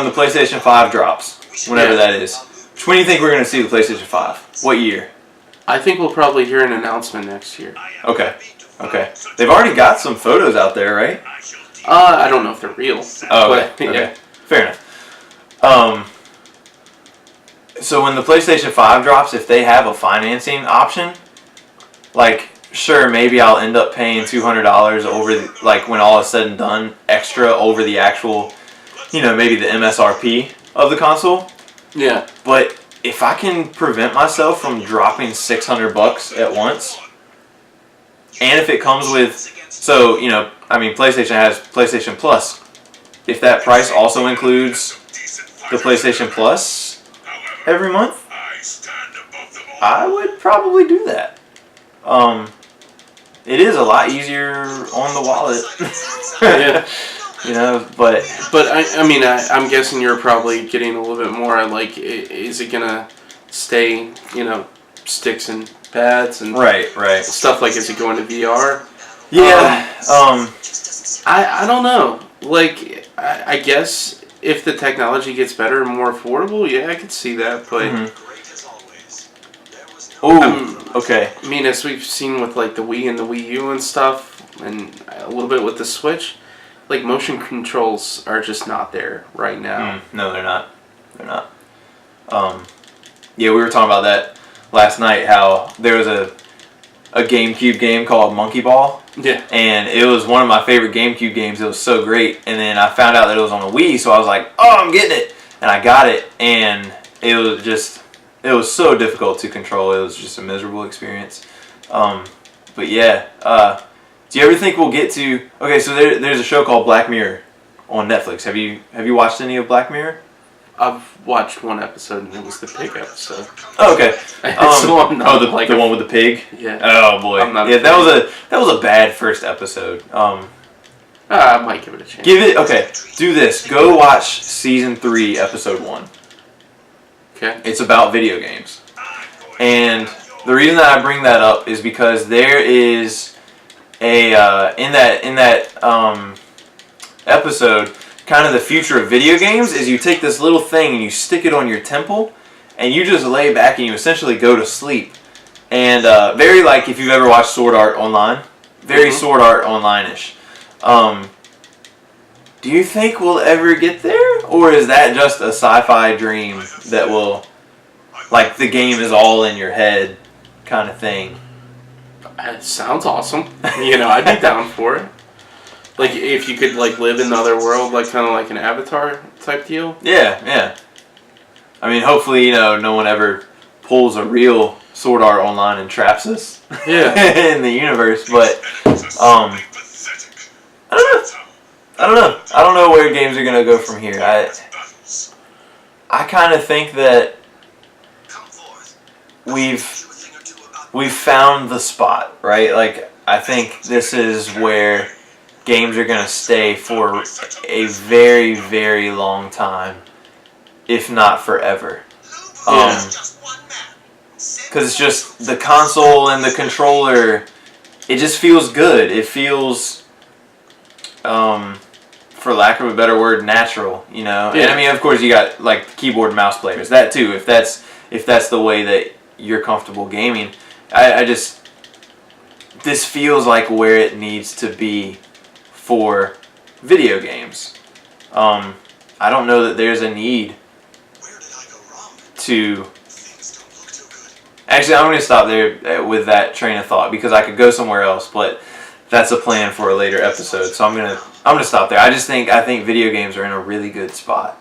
the PlayStation 5 drops, whenever that is, when do you think we're going to see the PlayStation 5? What year? I think we'll probably hear an announcement next year. Okay. They've already got some photos out there, right? I don't know if they're real. Oh, okay. But, yeah. Fair enough. So when the PlayStation 5 drops, if they have a financing option, like, sure, maybe I'll end up paying $200 over, when all is said and done, extra over the actual, maybe the MSRP of the console. Yeah. But if I can prevent myself from dropping $600 at once, and if it comes with, PlayStation has PlayStation Plus. If that price also includes the PlayStation Plus every month, I would probably do that. It is a lot easier on the wallet. Yeah. You know, but I mean, I'm guessing you're probably getting a little bit more like, is it gonna stay, sticks and pads and right. stuff like, is it going to VR? Yeah. I don't know. Like, I guess if the technology gets better and more affordable, yeah, I could see that. But okay. I mean, as we've seen with like the Wii and the Wii U and stuff, and a little bit with the Switch, like motion controls are just not there right now. No, they're not. They're not. Yeah, we were talking about that last night. How there was a GameCube game called Monkey Ball. Yeah. And it was one of my favorite GameCube games. It was so great. And then I found out that it was on a Wii, so I was like, oh, I'm getting it. And I got it, and it was so difficult to control. It was just a miserable experience. But yeah, do you ever think we'll get to... Okay, so there's a show called Black Mirror on Netflix. Have you watched any of Black Mirror? I've watched one episode, and it was the pig episode. Oh, okay. The one with the pig. Yeah. Oh boy. Yeah, that was a bad first episode. I might give it a chance. Do this. Go watch season 3, episode 1. Okay. It's about video games, and the reason that I bring that up is because there is a in that episode. Kind of the future of video games is you take this little thing and you stick it on your temple, and you just lay back and you essentially go to sleep. And very like if you've ever watched Sword Art Online, very Sword Art Online-ish. Do you think we'll ever get there, or is that just a sci-fi dream that will, like, the game is all in your head kind of thing? It sounds awesome. I'd be down for it. Like, if you could, like, live in the other world, like, kind of like an Avatar type deal? Yeah. I mean, hopefully, no one ever pulls a real Sword Art Online and traps us in the universe, but, I don't know. I don't know where games are going to go from here. I kind of think that we've found the spot, right? Like, I think this is where games are going to stay for a very, very long time, if not forever. Because it's just the console and the controller, it just feels good. It feels, for lack of a better word, natural, Yeah. And I mean, of course, you got like keyboard and mouse players. That too, if that's the way that you're comfortable gaming. This feels like where it needs to be for video games. I don't know that there's a need to... Actually, I'm going to stop there with that train of thought because I could go somewhere else, but that's a plan for a later episode. So I'm gonna stop there. I think video games are in a really good spot.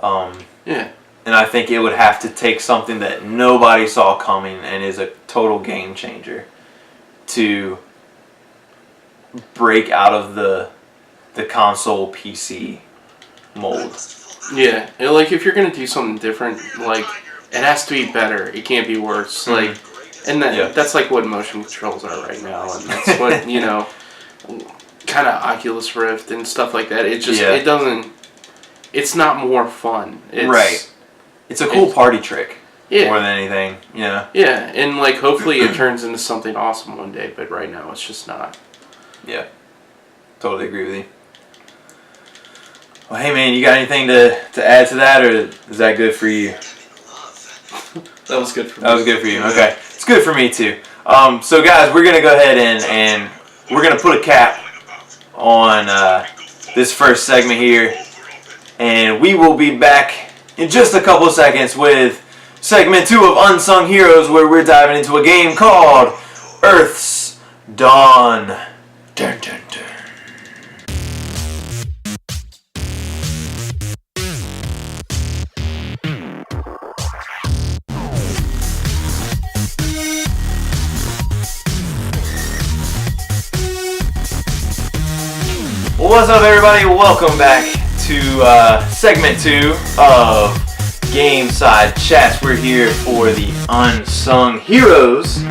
Yeah. And I think it would have to take something that nobody saw coming and is a total game changer to break out of the console PC mold. Yeah, like if you're gonna do something different, like it has to be better. It can't be worse. Like, and that's like what motion controls are right now, and that's what kind of Oculus Rift and stuff like that. It just it doesn't. It's not more fun. It's a cool party trick. Yeah. More than anything, Yeah, and like hopefully it turns into something awesome one day, but right now it's just not. Yeah. Totally agree with you. Well, hey man, you got anything to add to that, or is that good for you? That was good for me. That was good for you. Okay. It's good for me too. So guys, we're going to go ahead and we're going to put a cap on this first segment here, and we will be back in just a couple of seconds with segment 2 of Unsung Heroes, where we're diving into a game called Earth's Dawn. Dun, dun, dun. What's up, everybody? Welcome back to segment 2 of Game Side Chats. We're here for the Unsung Heroes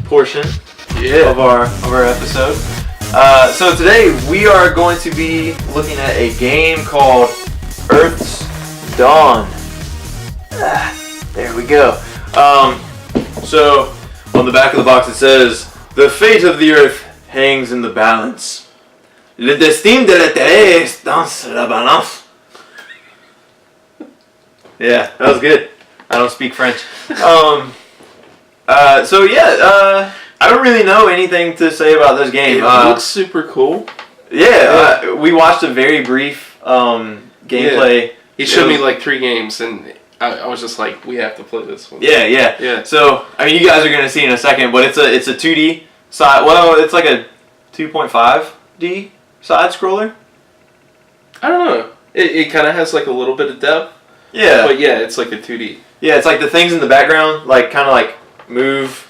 portion of our episode. So today we are going to be looking at a game called Earth's Dawn. There we go. So on the back of the box it says, "The fate of the Earth hangs in the balance. Le destin de la Terre est dans la balance." Yeah, that was good. I don't speak French. I don't really know anything to say about this game. It looks super cool. We watched a very brief gameplay. He showed me like 3 games, and I was just like, we have to play this one. Yeah. So, I mean, you guys are going to see in a second, but it's a 2D side. Well, it's like a 2.5D side scroller. I don't know. It kind of has like a little bit of depth. Yeah. But yeah, it's like a 2D. Yeah, it's like the things in the background, like kind of like move,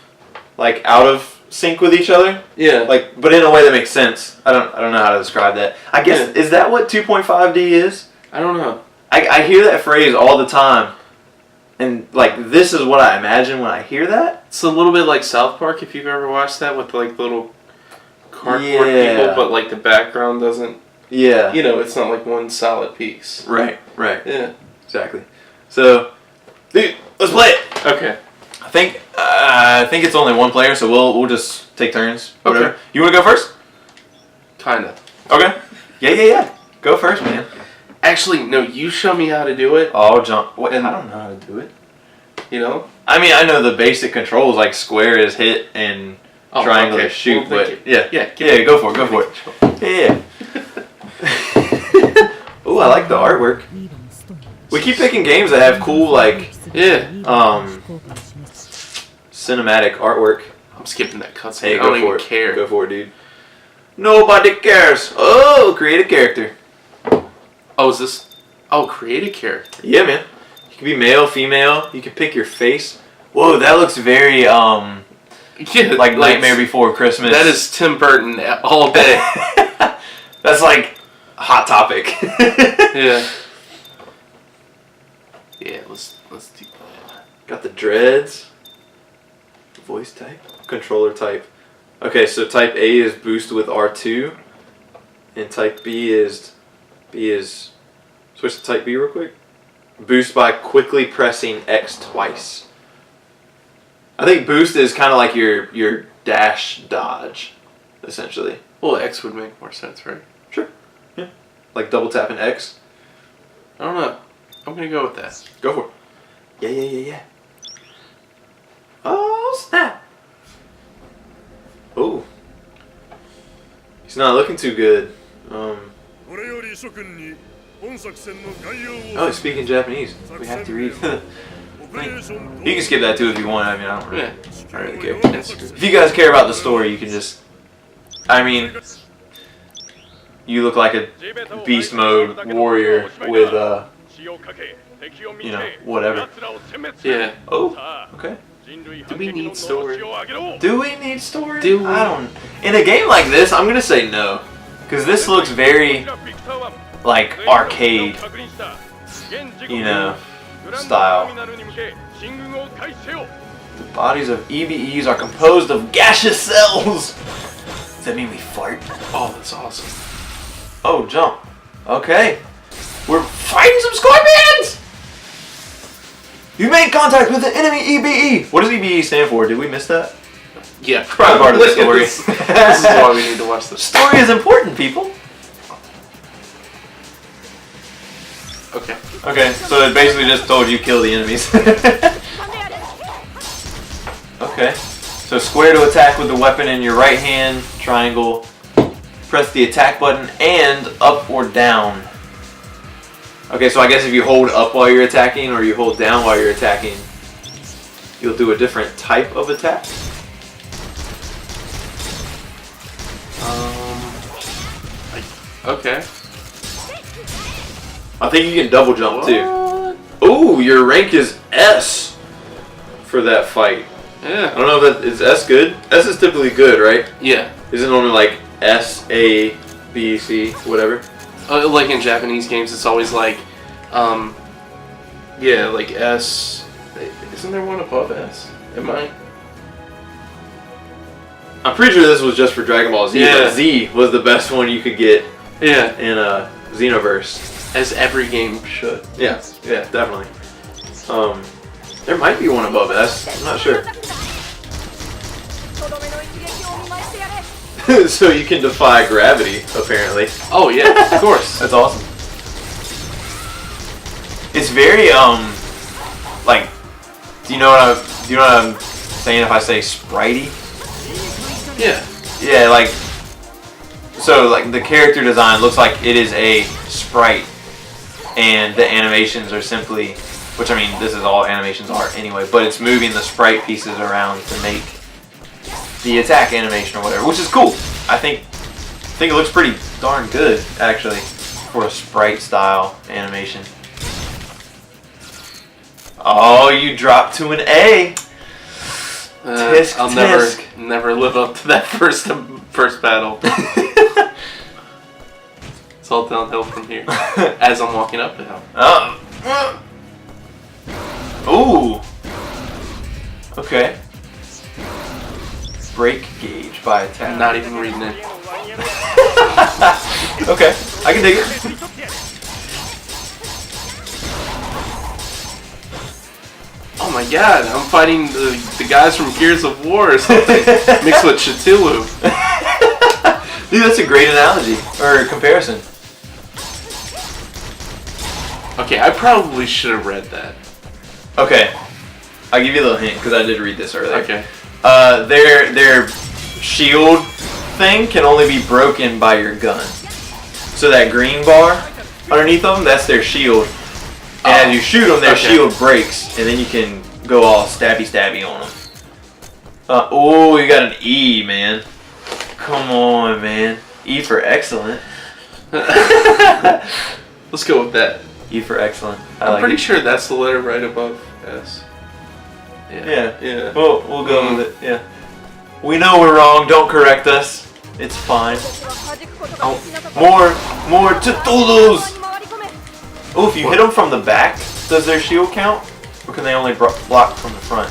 like out of sync with each other. Yeah. Like, but in a way that makes sense. I don't know how to describe that. I guess is that what 2.5D is? I don't know. I hear that phrase all the time, and like this is what I imagine when I hear that. It's a little bit like South Park, if you've ever watched that, with like little cardboard people, but like the background doesn't. Yeah. You know, it's not like one solid piece. Right. Yeah. Exactly. So, dude, let's play it. Okay. I think it's only one player, so we'll just take turns. Whatever. Okay. You want to go first? Kinda. Okay. Yeah. Go first, man. Actually, no. You show me how to do it. Oh, jump. What? I don't know how to do it. You know? I mean, I know the basic controls, like square is hit and triangle is shoot, well, but yeah, go for it. Yeah. Ooh, I like the artwork. We keep picking games that have cool, like, cinematic artwork. I'm skipping that cutscene. Hey, I don't even care. Go for it, dude. Nobody cares. Oh, create a character. Oh, is this? Oh, create a character. Yeah, man. You can be male, female. You can pick your face. Whoa, that looks very, like Nightmare Before Christmas. That is Tim Burton all day. That's like Hot Topic. Yeah. Yeah, let's do that. Got the dreads. Voice type. Controller type. Okay, so type A is boost with R2. And type B is switch to type B real quick. Boost by quickly pressing X twice. I think boost is kind of like your dash dodge, essentially. Well, X would make more sense, right? Sure. Yeah. Like double tapping X. I don't know. I'm gonna go with that. Go for it. Yeah. Oh, snap. Oh. He's not looking too good. Oh, he's speaking Japanese. We have to read. You can skip that too if you want. I mean, I don't really care. If you guys care about the story, you can just... I mean, you look like a beast mode warrior with, whatever. Yeah. Oh, okay. Do we need story? Do we need story? I don't... In a game like this, I'm going to say no. Because this looks very, like, arcade, style. The bodies of EBEs are composed of gaseous cells. Does that mean we fart? Oh, that's awesome. Oh, jump. Okay. We're fighting some scorpions! You made contact with the enemy EBE! What does EBE stand for? Did we miss that? Yeah. Probably part of the story. This is why we need to watch this. Story is important, people. Okay, so it basically just told you kill the enemies. Okay. So square to attack with the weapon in your right hand, triangle. Press the attack button and up or down. Okay, so I guess if you hold up while you're attacking or you hold down while you're attacking, you'll do a different type of attack. Okay. I think you can double jump too. Ooh, your rank is S for that fight. Yeah. I don't know if that is S good. S is typically good, right? Yeah. Isn't it normally like S, A, B, C, whatever? Like in Japanese games, it's always like, yeah, like S. Isn't there one above S? Am I? I'm pretty sure this was just for Dragon Ball Z. Yeah. But Z was the best one you could get. Yeah. In Xenoverse. As every game should. Yeah. Yeah, definitely. There might be one above S. I'm not sure. So you can defy gravity, apparently. Oh yeah, of course. That's awesome. It's very like, do you know what I'm saying if I say spritey? Yeah. Yeah, like, so like the character design looks like it is a sprite, and the animations are simply, which I mean, this is all animations are anyway, but it's moving the sprite pieces around to make the attack animation or whatever, which is cool. I think it looks pretty darn good actually for a sprite style animation. Oh, you dropped to an A. Tisk, I'll tisk. never live up to that first battle. It's all downhill from here as I'm walking uphill. Ooh. Okay. Break gauge by attack. I'm not even reading it. Okay, I can dig it. Oh my god, I'm fighting the guys from Gears of War or something mixed with Cthulhu. Dude, that's a great analogy or comparison. Okay, I probably should have read that. Okay, I'll give you a little hint because I did read this earlier. Okay. Their shield thing can only be broken by your gun. So that green bar underneath them, that's their shield. And as you shoot them, their shield breaks, and then you can go all stabby on them. Oh, you got an E, man. Come on, man. E for excellent. Let's go with that. E for excellent. I'm pretty sure that's the letter right above S. Yeah. We'll go with it. Yeah. We know we're wrong. Don't correct us. It's fine. Oh, more Cthulhus. Oh, if you hit them from the back, does their shield count? Or can they only block from the front?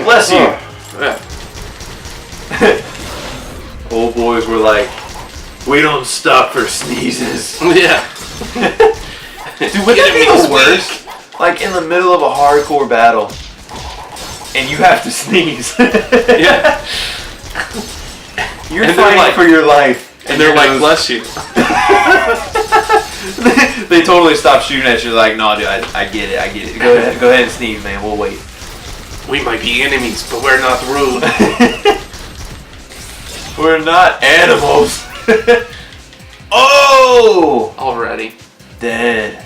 Bless you. Old boys were like, we don't stop for sneezes. Yeah. Dude, wouldn't that be the worst? Like in the middle of a hardcore battle, and you have to sneeze. Yeah. You're fighting for your life. And they're like, bless you. They totally stop shooting at you. Like, no, dude, I get it. Go ahead and sneeze, man. We'll wait. We might be enemies, but we're not rude. We're not animals. Oh! Already. Dead.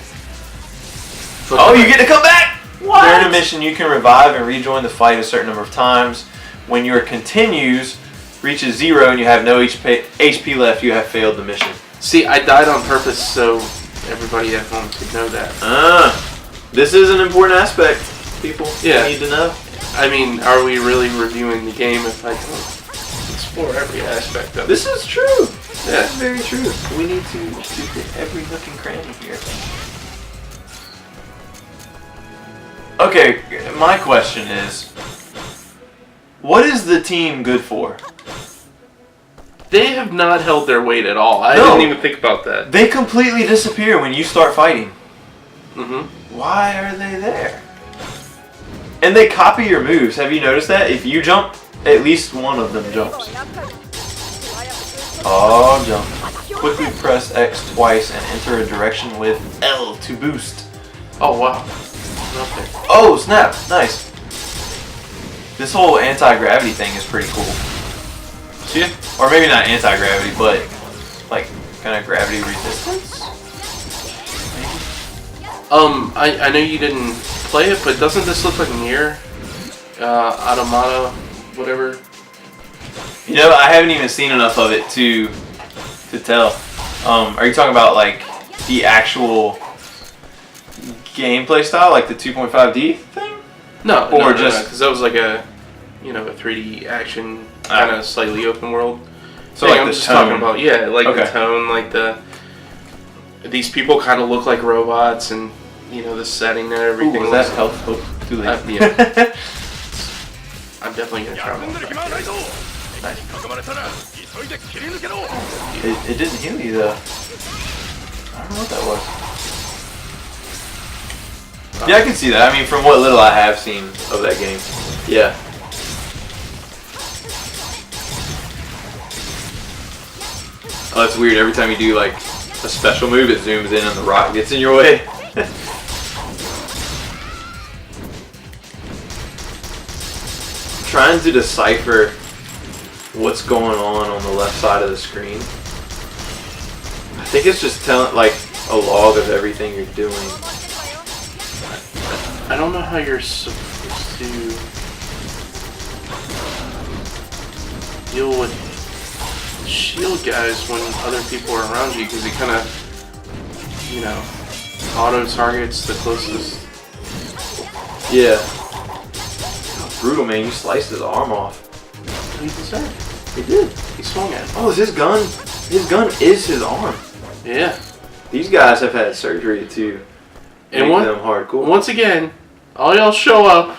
Oh, you get to come back! What? During a mission, you can revive and rejoin the fight a certain number of times. When your continues reaches 0 and you have no HP left, you have failed the mission. See, I died on purpose so everybody at home could know that. This is an important aspect, people. Yeah. Need to know. I mean, are we really reviewing the game if I don't explore every aspect of it? This is true. Yeah. This is very true. We need to hit every nook and cranny here. Okay, my question is, what is the team good for? They have not held their weight at all. I didn't even think about that. They completely disappear when you start fighting. Mm-hmm. Why are they there? And they copy your moves. Have you noticed that? If you jump, at least one of them jumps. Oh, jump. Quickly press X twice and enter a direction with L to boost. Oh, wow. Okay. Oh, snap. Nice. This whole anti-gravity thing is pretty cool. Yeah. Or maybe not anti-gravity, but like kind of gravity resistance? I know you didn't play it, but doesn't this look like Nier? Automata, whatever. You know, I haven't even seen enough of it to tell. Are you talking about like the actual gameplay style, like the 2.5D thing? No, or just because that was like a, a 3D action kind of slightly open world. So yeah, like I'm the just tone. talking about the tone, like these people kind of look like robots, and the setting and everything. Was that health? Oh, too late. Yeah. I'm definitely gonna try one. It didn't heal you though. I don't know what that was. Yeah, I can see that. I mean, from what little I have seen of that game. Yeah. Oh, that's weird. Every time you do like a special move, it zooms in and the rock gets in your way. Trying to decipher what's going on the left side of the screen. I think it's just telling like a log of everything you're doing. I don't know how you're supposed to deal with shield guys when other people are around you, because it kind of, auto targets the closest. Yeah. Brutal, man. You sliced his arm off. He deserved. He did. He swung at it. Oh, is his gun? His gun is his arm. Yeah. These guys have had surgery to make them hardcore. Once again, all y'all show up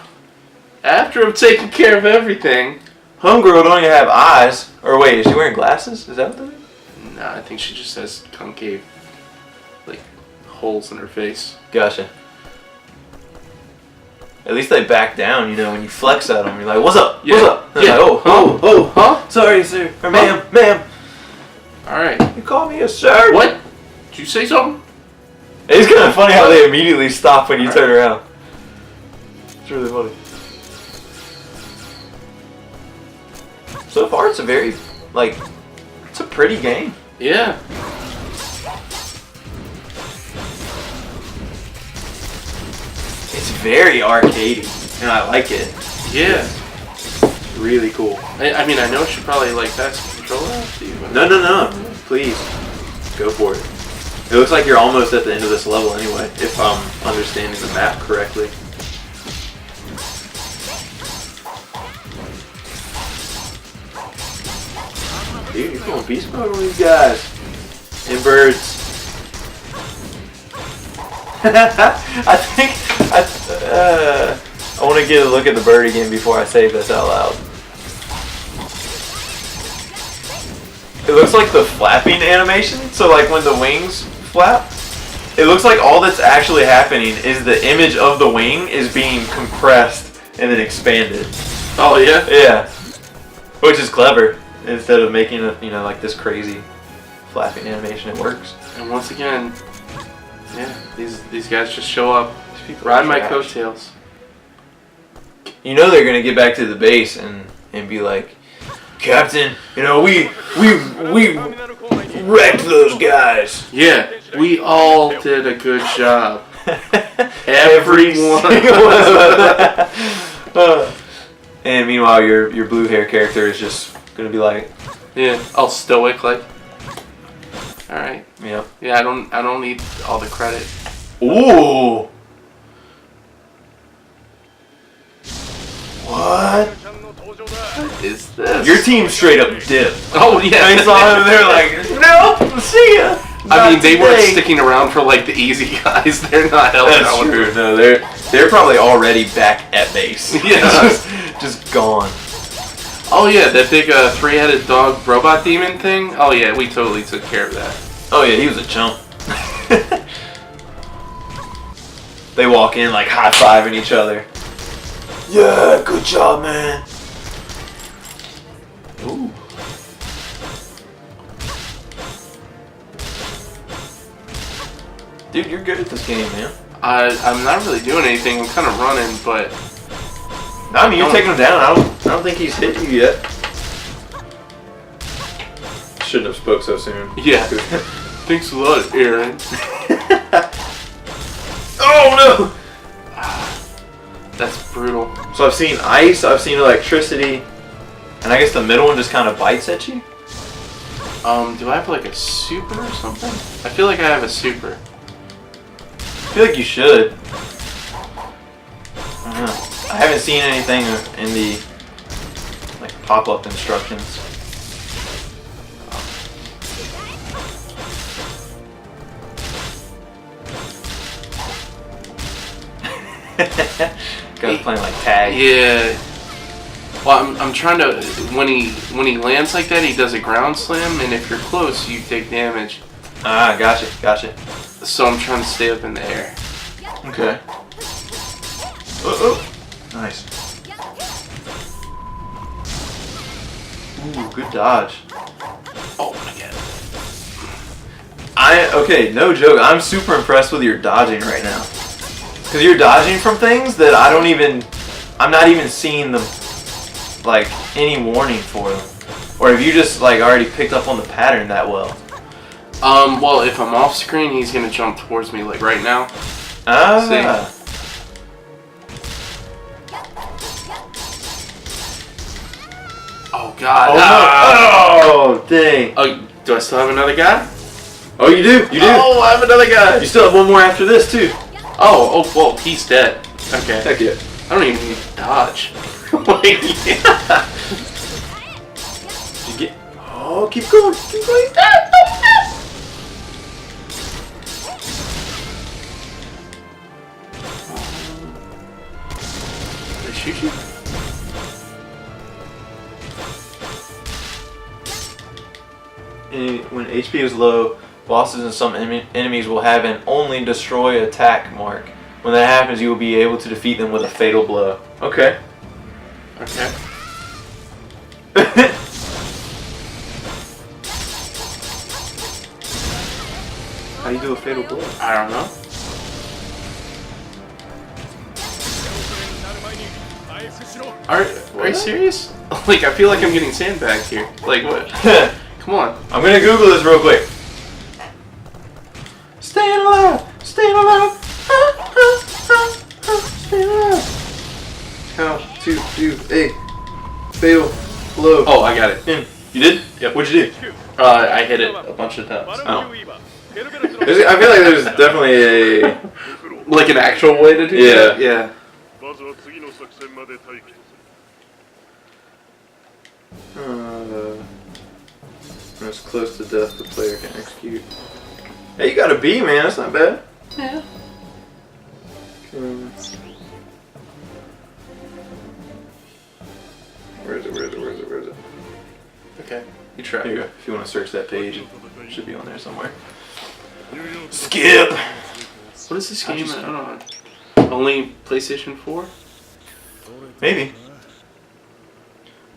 after I've taken care of everything. Homegirl don't even have eyes. Or wait, is she wearing glasses? Is that what that is? Nah, I think she just has concave, holes in her face. Gotcha. At least they back down, when you flex at them, you're like, what's up? Yeah. What's up? Yeah. Like, oh, Huh? sorry, sir. Or ma'am. Alright. You call me a sir? What? Did you say something? It's kind of funny how they immediately stop when you turn around. It's really funny. So far, it's a very, it's a pretty game. Yeah. It's very arcadey, and I like it. Yeah. Really cool. I mean, I know she probably pass the controller out to you. But No. Please, go for it. It looks like you're almost at the end of this level anyway, if I'm understanding the map correctly. Dude, you're going beast mode with these guys. And birds. I want to get a look at the bird again before I say this out loud. It looks like the flapping animation. So when the wings flap, it looks like all that's actually happening is the image of the wing is being compressed and then expanded. Oh yeah? Yeah. Which is clever. Instead of making it, this crazy flapping animation, it works. And once again, yeah, these guys just show up, ride my coattails. They're gonna get back to the base and be like, Captain, we wrecked those guys. Yeah, we all did a good job. Everyone. And meanwhile, your blue hair character is just gonna be like, yeah, all stoic, all right. Yep. Yeah, I don't need all the credit. Ooh. What? What is this? Your team straight up dipped. Oh yeah. They saw him. They're like, no, see ya. I mean, they weren't sticking around for the easy guys. They're not helping That's out. true. No, they're probably already back at base. Yeah. just gone. Oh yeah, that big three-headed dog robot demon thing. Oh yeah, we totally took care of that. Oh yeah, he was a chump. They walk in high-fiving each other. Yeah, good job, man. Ooh. Dude, you're good at this game, man. I'm not really doing anything. I'm kind of running, but I mean, you're taking him down. I don't think he's hit you yet. Shouldn't have spoke so soon. yeah. Thanks a lot, Aaron. Oh no! That's brutal. So I've seen ice, I've seen electricity, and I guess the middle one just kind of bites at you? Do I have a super or something? I feel like I have a super. I feel like you should. I don't know. I haven't seen anything in the pop-up instructions. Guys playing like tag. Yeah. Well, I'm trying to. When he lands like that, he does a ground slam, and if you're close, you take damage. Ah, gotcha. So I'm trying to stay up in the air. Okay. Oh. Nice. Ooh, good dodge. Oh my god. Okay, no joke. I'm super impressed with your dodging right now. Because you're dodging from things that I'm not even seeing them, like, any warning for them. Or have you just, like, already picked up on the pattern that well? Well, if I'm off screen, he's gonna jump towards me, like, right now. Ah. See? Oh god. Oh, dang. Oh, do I still have another guy? Oh, you do. Oh, I have another guy. You still have one more after this, too. Oh, well, he's dead. Okay. Heck yeah. I don't even need to dodge. Like, yeah. Did you get... Oh, keep going. He's dead. Did they shoot you? When HP is low, bosses and some enemies will have an only destroy attack mark. When that happens, you will be able to defeat them with a fatal blow. Okay. Okay. How do you do a fatal blow? I don't know. Are you serious? Like, I feel like I'm getting sandbagged here. Like, what? Come on. I'm gonna Google this real quick. Staying alive! Staying alive! Staying alive! How to do a fatal blow. Oh, I got it. You did? Yep. What'd you do? I hit it a bunch of times. Oh. I feel like there's definitely a... Like an actual way to do that? Yeah. As close to death the player can execute. Hey, you got a B, man. That's not bad. Yeah. Where is it? Okay. You try. There you go. If you want to search that page, it should be on there somewhere. Skip! What is this game? I don't know. Only PlayStation 4? Maybe.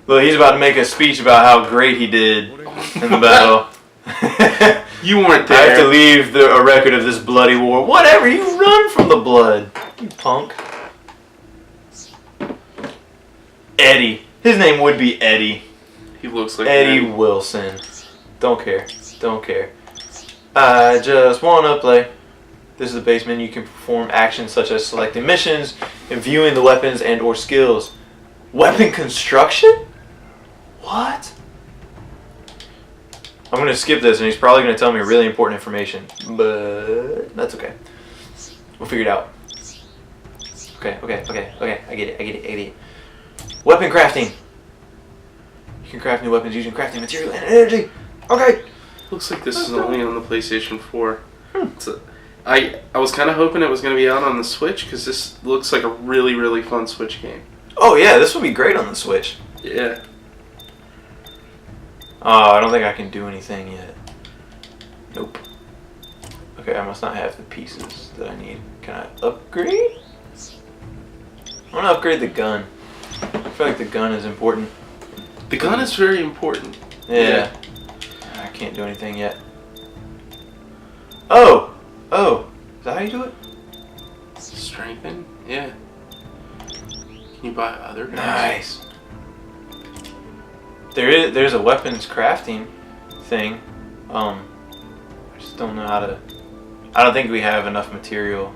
Look, he's about to make a speech about how great he did in the battle. You weren't I have to there. leave a record of this bloody war. Whatever, you run from the blood, you punk. Eddie. His name would be Eddie. He looks like Eddie Wilson. Don't care. I just wanna play. This is the base menu. You can perform actions such as selecting missions and viewing the weapons and or skills. Weapon construction? What? I'm gonna skip this and he's probably gonna tell me really important information. But that's okay. We'll figure it out. Okay. I get it. Weapon crafting. You can craft new weapons using crafting material and energy. Okay. Looks like this is only on the PlayStation 4. I was kind of hoping it was going to be out on the Switch because this looks like a really, really fun Switch game. Oh yeah, this would be great on the Switch. Yeah. Oh, I don't think I can do anything yet. Nope. Okay, I must not have the pieces that I need. Can I upgrade? I want to upgrade the gun. I feel like the gun is important. The gun is very important. Yeah. I can't do anything yet. Oh! Is that how you do it? Strengthen? Yeah. Can you buy other guns? Nice. There's a weapons crafting thing. I just don't know how to. I don't think we have enough material.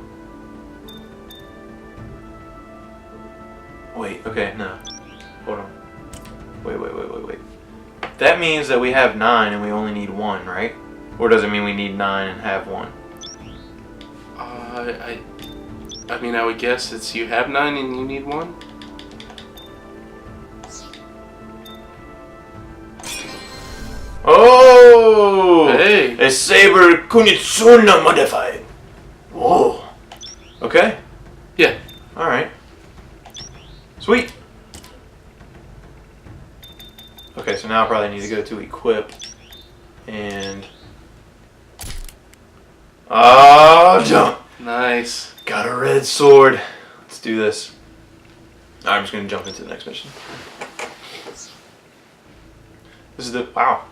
Wait. Okay. No. Hold on. Wait. That means that we have 9 and we only need 1, right? Or does it mean we need 9 and have 1? I mean, I would guess it's you have 9 and you need 1. Oh! Hey! A saber kunitsuna modified. Whoa. Okay. Yeah. Alright. Sweet. Okay, so now I probably need to go to equip. And... oh, jump! Nice. Got a red sword. Let's do this. I'm just going to jump into the next mission. This is the... wow.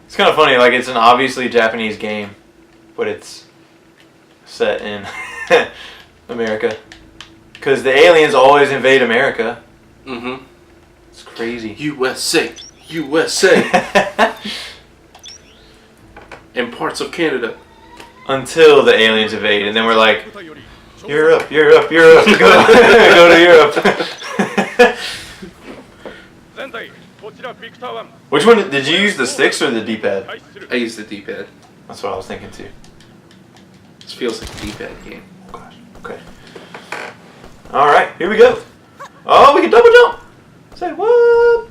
It's kind of funny, like it's an obviously Japanese game, but it's set in America. Because the aliens always invade America. Mm-hmm. It's crazy. USA. USA. And parts of Canada. Until the aliens invade, and then we're like, Europe, Europe, Europe, go to Europe. Which one, did you use the sticks or the D-pad? I used the D-pad. That's what I was thinking too. This feels like a D-pad game. Oh gosh, okay. Alright, here we go. Oh, we can double jump! Say what?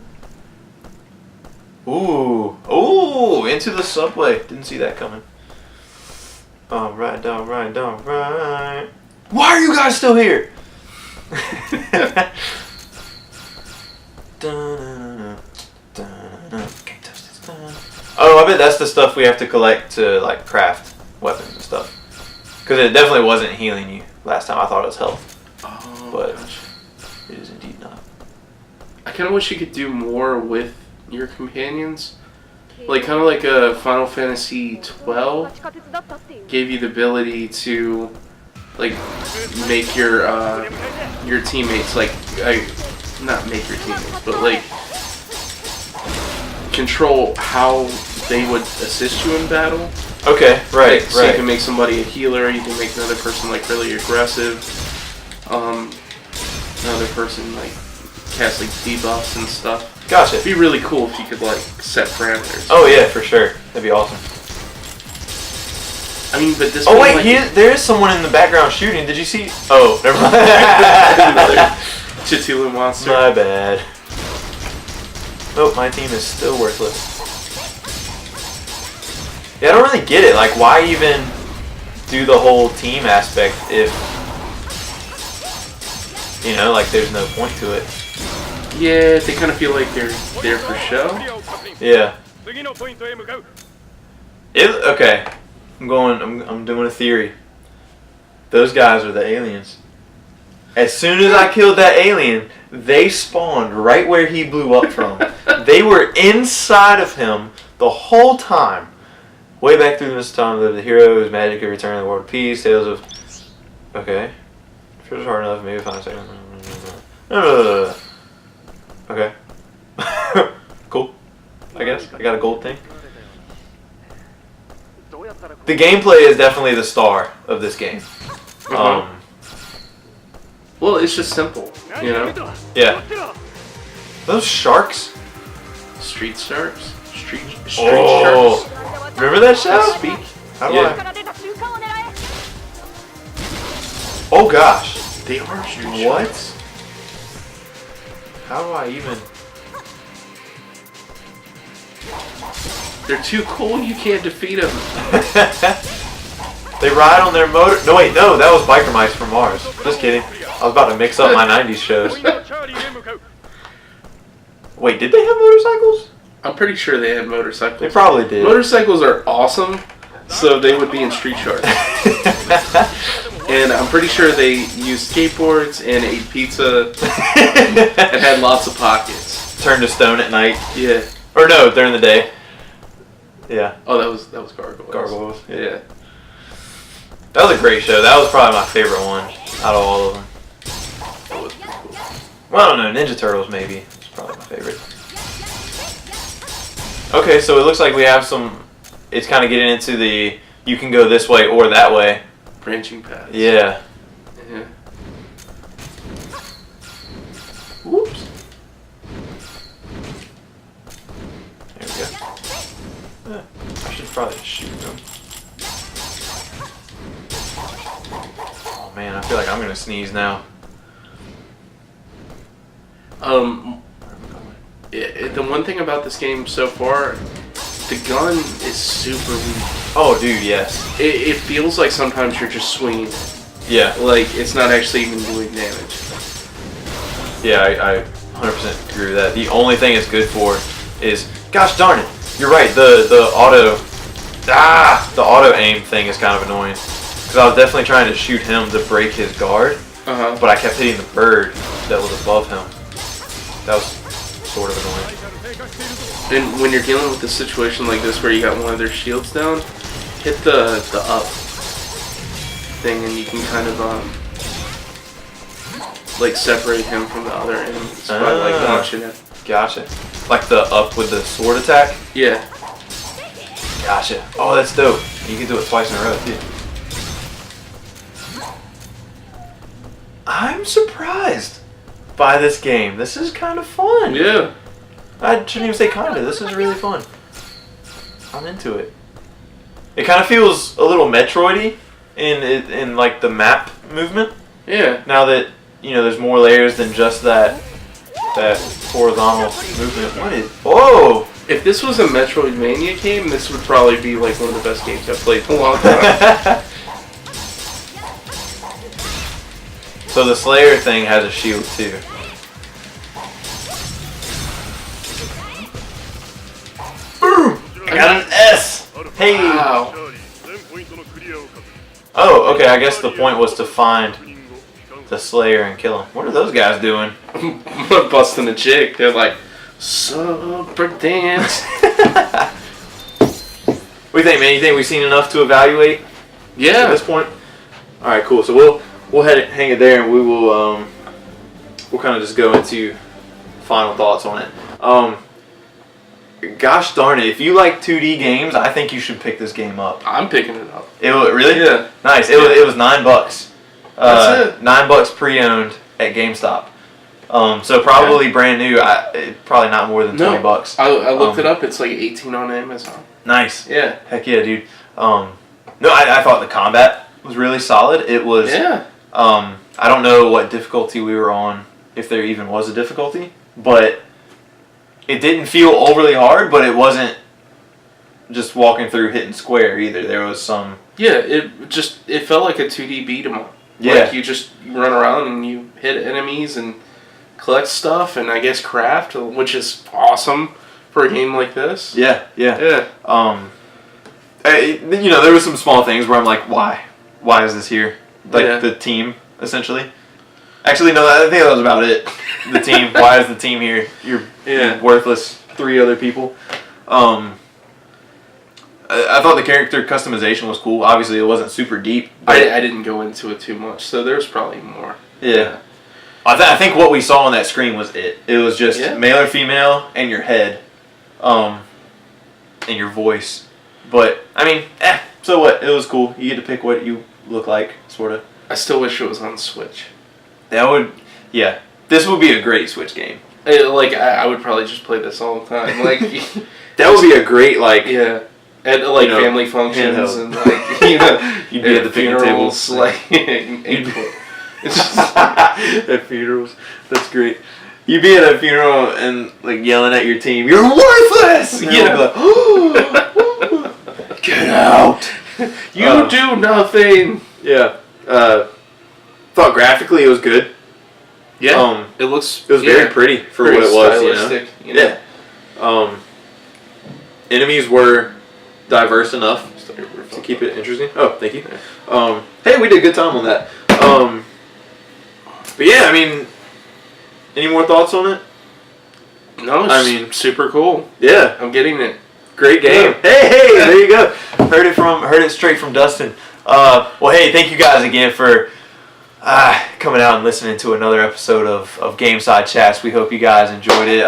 Ooh, ooh, into the subway. Didn't see that coming. Alright, alright, alright. Why are you guys still here? Oh, I bet that's the stuff we have to collect to like craft weapons and stuff. Because it definitely wasn't healing you last time. I thought it was health. Oh, but gosh. it is indeed not. I kind of wish you could do more with your companions. Like, kind of like a Final Fantasy 12 gave you the ability to, like, make your teammates, like, not make your teammates, but, like, control how they would assist you in battle. Okay, right, like, so you can make somebody a healer, you can make another person, like, really aggressive. Another person, like, cast, like, debuffs and stuff. Gotcha. It'd be really cool if you could, like, set parameters. Oh yeah, for sure. That'd be awesome. I mean, but this. Oh wait, like, there is someone in the background shooting. Did you see? Oh, never mind. another Cthulhu monster. My bad. Oh, my team is still worthless. Yeah, I don't really get it. Like, why even do the whole team aspect if, you know, like there's no point to it. Yeah, they kind of feel like they're there for show. Yeah. Okay. I'm doing a theory. Those guys are the aliens. As soon as I killed that alien, they spawned right where he blew up from. They were inside of him the whole time. Way back through this time, the heroes, magic of return to the world of peace, tales of... Okay. If it was hard enough, maybe 5 seconds. Okay. Cool. I guess. I got a gold thing. The gameplay is definitely the star of this game. Well, it's just simple, you know? Yeah. Those sharks? Street sharks? Street Oh. sharks? Remember that show? That speak? How do I? Oh gosh. They are street What? sharks. How do I even? They're too cool, you can't defeat them. They ride on their motor. No wait, no, that was biker mice from Mars. Just kidding. I was about to mix up my 90s shows. Wait, did they have motorcycles? I'm pretty sure they had motorcycles. They probably did. Motorcycles are awesome, so they would be in Street Sharks. And I'm pretty sure they used skateboards and ate pizza and had lots of pockets. Turned to stone at night. Yeah. Or no, during the day. Yeah. Oh, that was Gargoyles. Gargoyles. Yeah. That was a great show. That was probably my favorite one out of all of them. That was pretty cool. Well, I don't know. Ninja Turtles maybe. It's probably my favorite. Okay, so it looks like we have some... It's kind of getting into the... You can go this way or that way. Branching paths. Yeah. Yeah. Whoops. There we go. I should probably shoot them. Oh man, I feel like I'm gonna sneeze now. The one thing about this game so far, the gun is super weak. Oh dude, yes. It feels like sometimes you're just swinging. Yeah. Like, it's not actually even doing damage. Yeah, I 100% agree with that. The only thing it's good for is, gosh darn it, you're right. The auto aim thing is kind of annoying because I was definitely trying to shoot him to break his guard, but I kept hitting the bird that was above him. That was sort of annoying. And when you're dealing with a situation like this where you got one of their shields down, hit the up thing and you can kind of like separate him from the other enemies by like launching it. Gotcha. Like the up with the sword attack? Yeah. Gotcha. Oh, that's dope. You can do it twice in a row too. I'm surprised by this game. This is kind of fun. Yeah. I shouldn't even say kind of. This is really fun. I'm into it. It kind of feels a little Metroid-y in like the map movement. Yeah. Now that there's more layers than just that horizontal movement. What is? Oh! If this was a Metroidvania game, this would probably be like one of the best games I've played in a long time. So the Slayer thing has a shield too. Boom! I got an S! Hey! Wow. Oh, okay, I guess the point was to find the Slayer and kill him. What are those guys doing? Busting a chick. They're like, super dance. What do you think, man? You think we've seen enough to evaluate? Yeah. At this point? Alright, cool. So we'll hang it there and we will we'll kind of just go into final thoughts on it. Gosh darn it, if you like 2D games, I think you should pick this game up. I'm picking it up. Really? Yeah. Nice. It was $9. That's it. $9 pre-owned at GameStop. So probably brand new. Probably not more than $20. I looked it up. It's like 18 on Amazon. Nice. Yeah. Heck yeah, dude. No, I thought the combat was really solid. It was. Yeah. I don't know what difficulty we were on, if there even was a difficulty, but it didn't feel overly hard, but it wasn't just walking through hitting square either. There was some... Yeah, it felt like a 2D beat 'em up. Yeah. Like you just run around and you hit enemies and collect stuff and I guess craft, which is awesome for a game like this. Yeah. Yeah. There were some small things where I'm like, why? Why is this here? Like the team, essentially. Actually, no, I think that was about it. The team. Why is the team here? You're worthless 3 other people. I thought the character customization was cool. Obviously, it wasn't super deep. I didn't go into it too much, so there's probably more. Yeah. I think what we saw on that screen was it. It was just male or female and your head, and your voice. But, I mean, so what? It was cool. You get to pick what you look like, sort of. I still wish it was on Switch. That would, this would be a great Switch game. I would probably just play this all the time. Like, that would be a great, like... Yeah. At, like, family functions handheld. and, like, you'd be at the picnic funerals, tables. like, it's just... At funerals. That's great. You'd be at a funeral and, like, yelling at your team, "You're worthless!" And you'd be like, "Oh, get out! You do nothing!" Yeah. Thought graphically it was good. Yeah. It was very pretty for what it was, stylistic, you know? Yeah. Enemies were diverse enough to keep it interesting. Oh, thank you. Hey, we did a good time on that. But yeah, I mean, any more thoughts on it? No, it's super cool. Yeah. I'm getting it. Great game. Yeah. Hey, there you go. Heard it straight from Dustin. Well, hey, thank you guys again for coming out and listening to another episode of Gameside Chats. We hope you guys enjoyed it.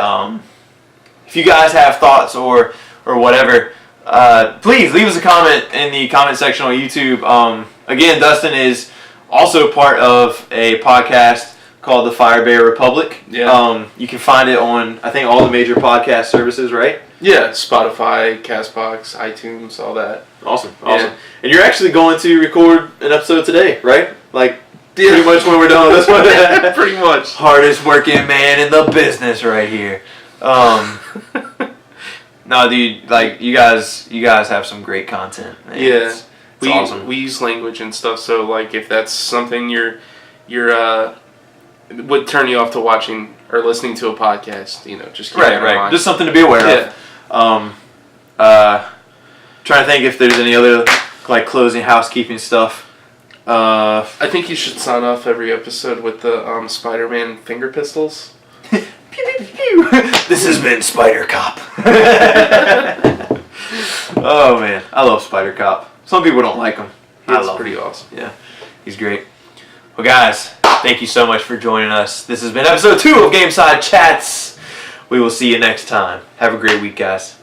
If you guys have thoughts or whatever, please leave us a comment in the comment section on YouTube. Again, Dustin is also part of a podcast called The Fire Bear Republic. Yeah. You can find it on, I think, all the major podcast services, right? Yeah, Spotify, CastBox, iTunes, all that. Awesome. Yeah. And you're actually going to record an episode today, right? Like, pretty much when we're done with this one. Pretty much. Hardest working man in the business right here. No, dude, like, you guys have some great content. Man. Yeah. awesome. We use language and stuff, so like if that's something you're would turn you off to watching or listening to a podcast, just keep that in mind. Just something to be aware of. Trying to think if there's any other like closing housekeeping stuff. I think you should sign off every episode with the Spider-Man finger pistols. Pew, pew, pew. This has been Spider Cop. Oh man, I love Spider Cop. Some people don't like him. He's pretty awesome. Yeah, he's great. Well, guys, thank you so much for joining us. This has been episode 2 of Gameside Chats. We will see you next time. Have a great week, guys.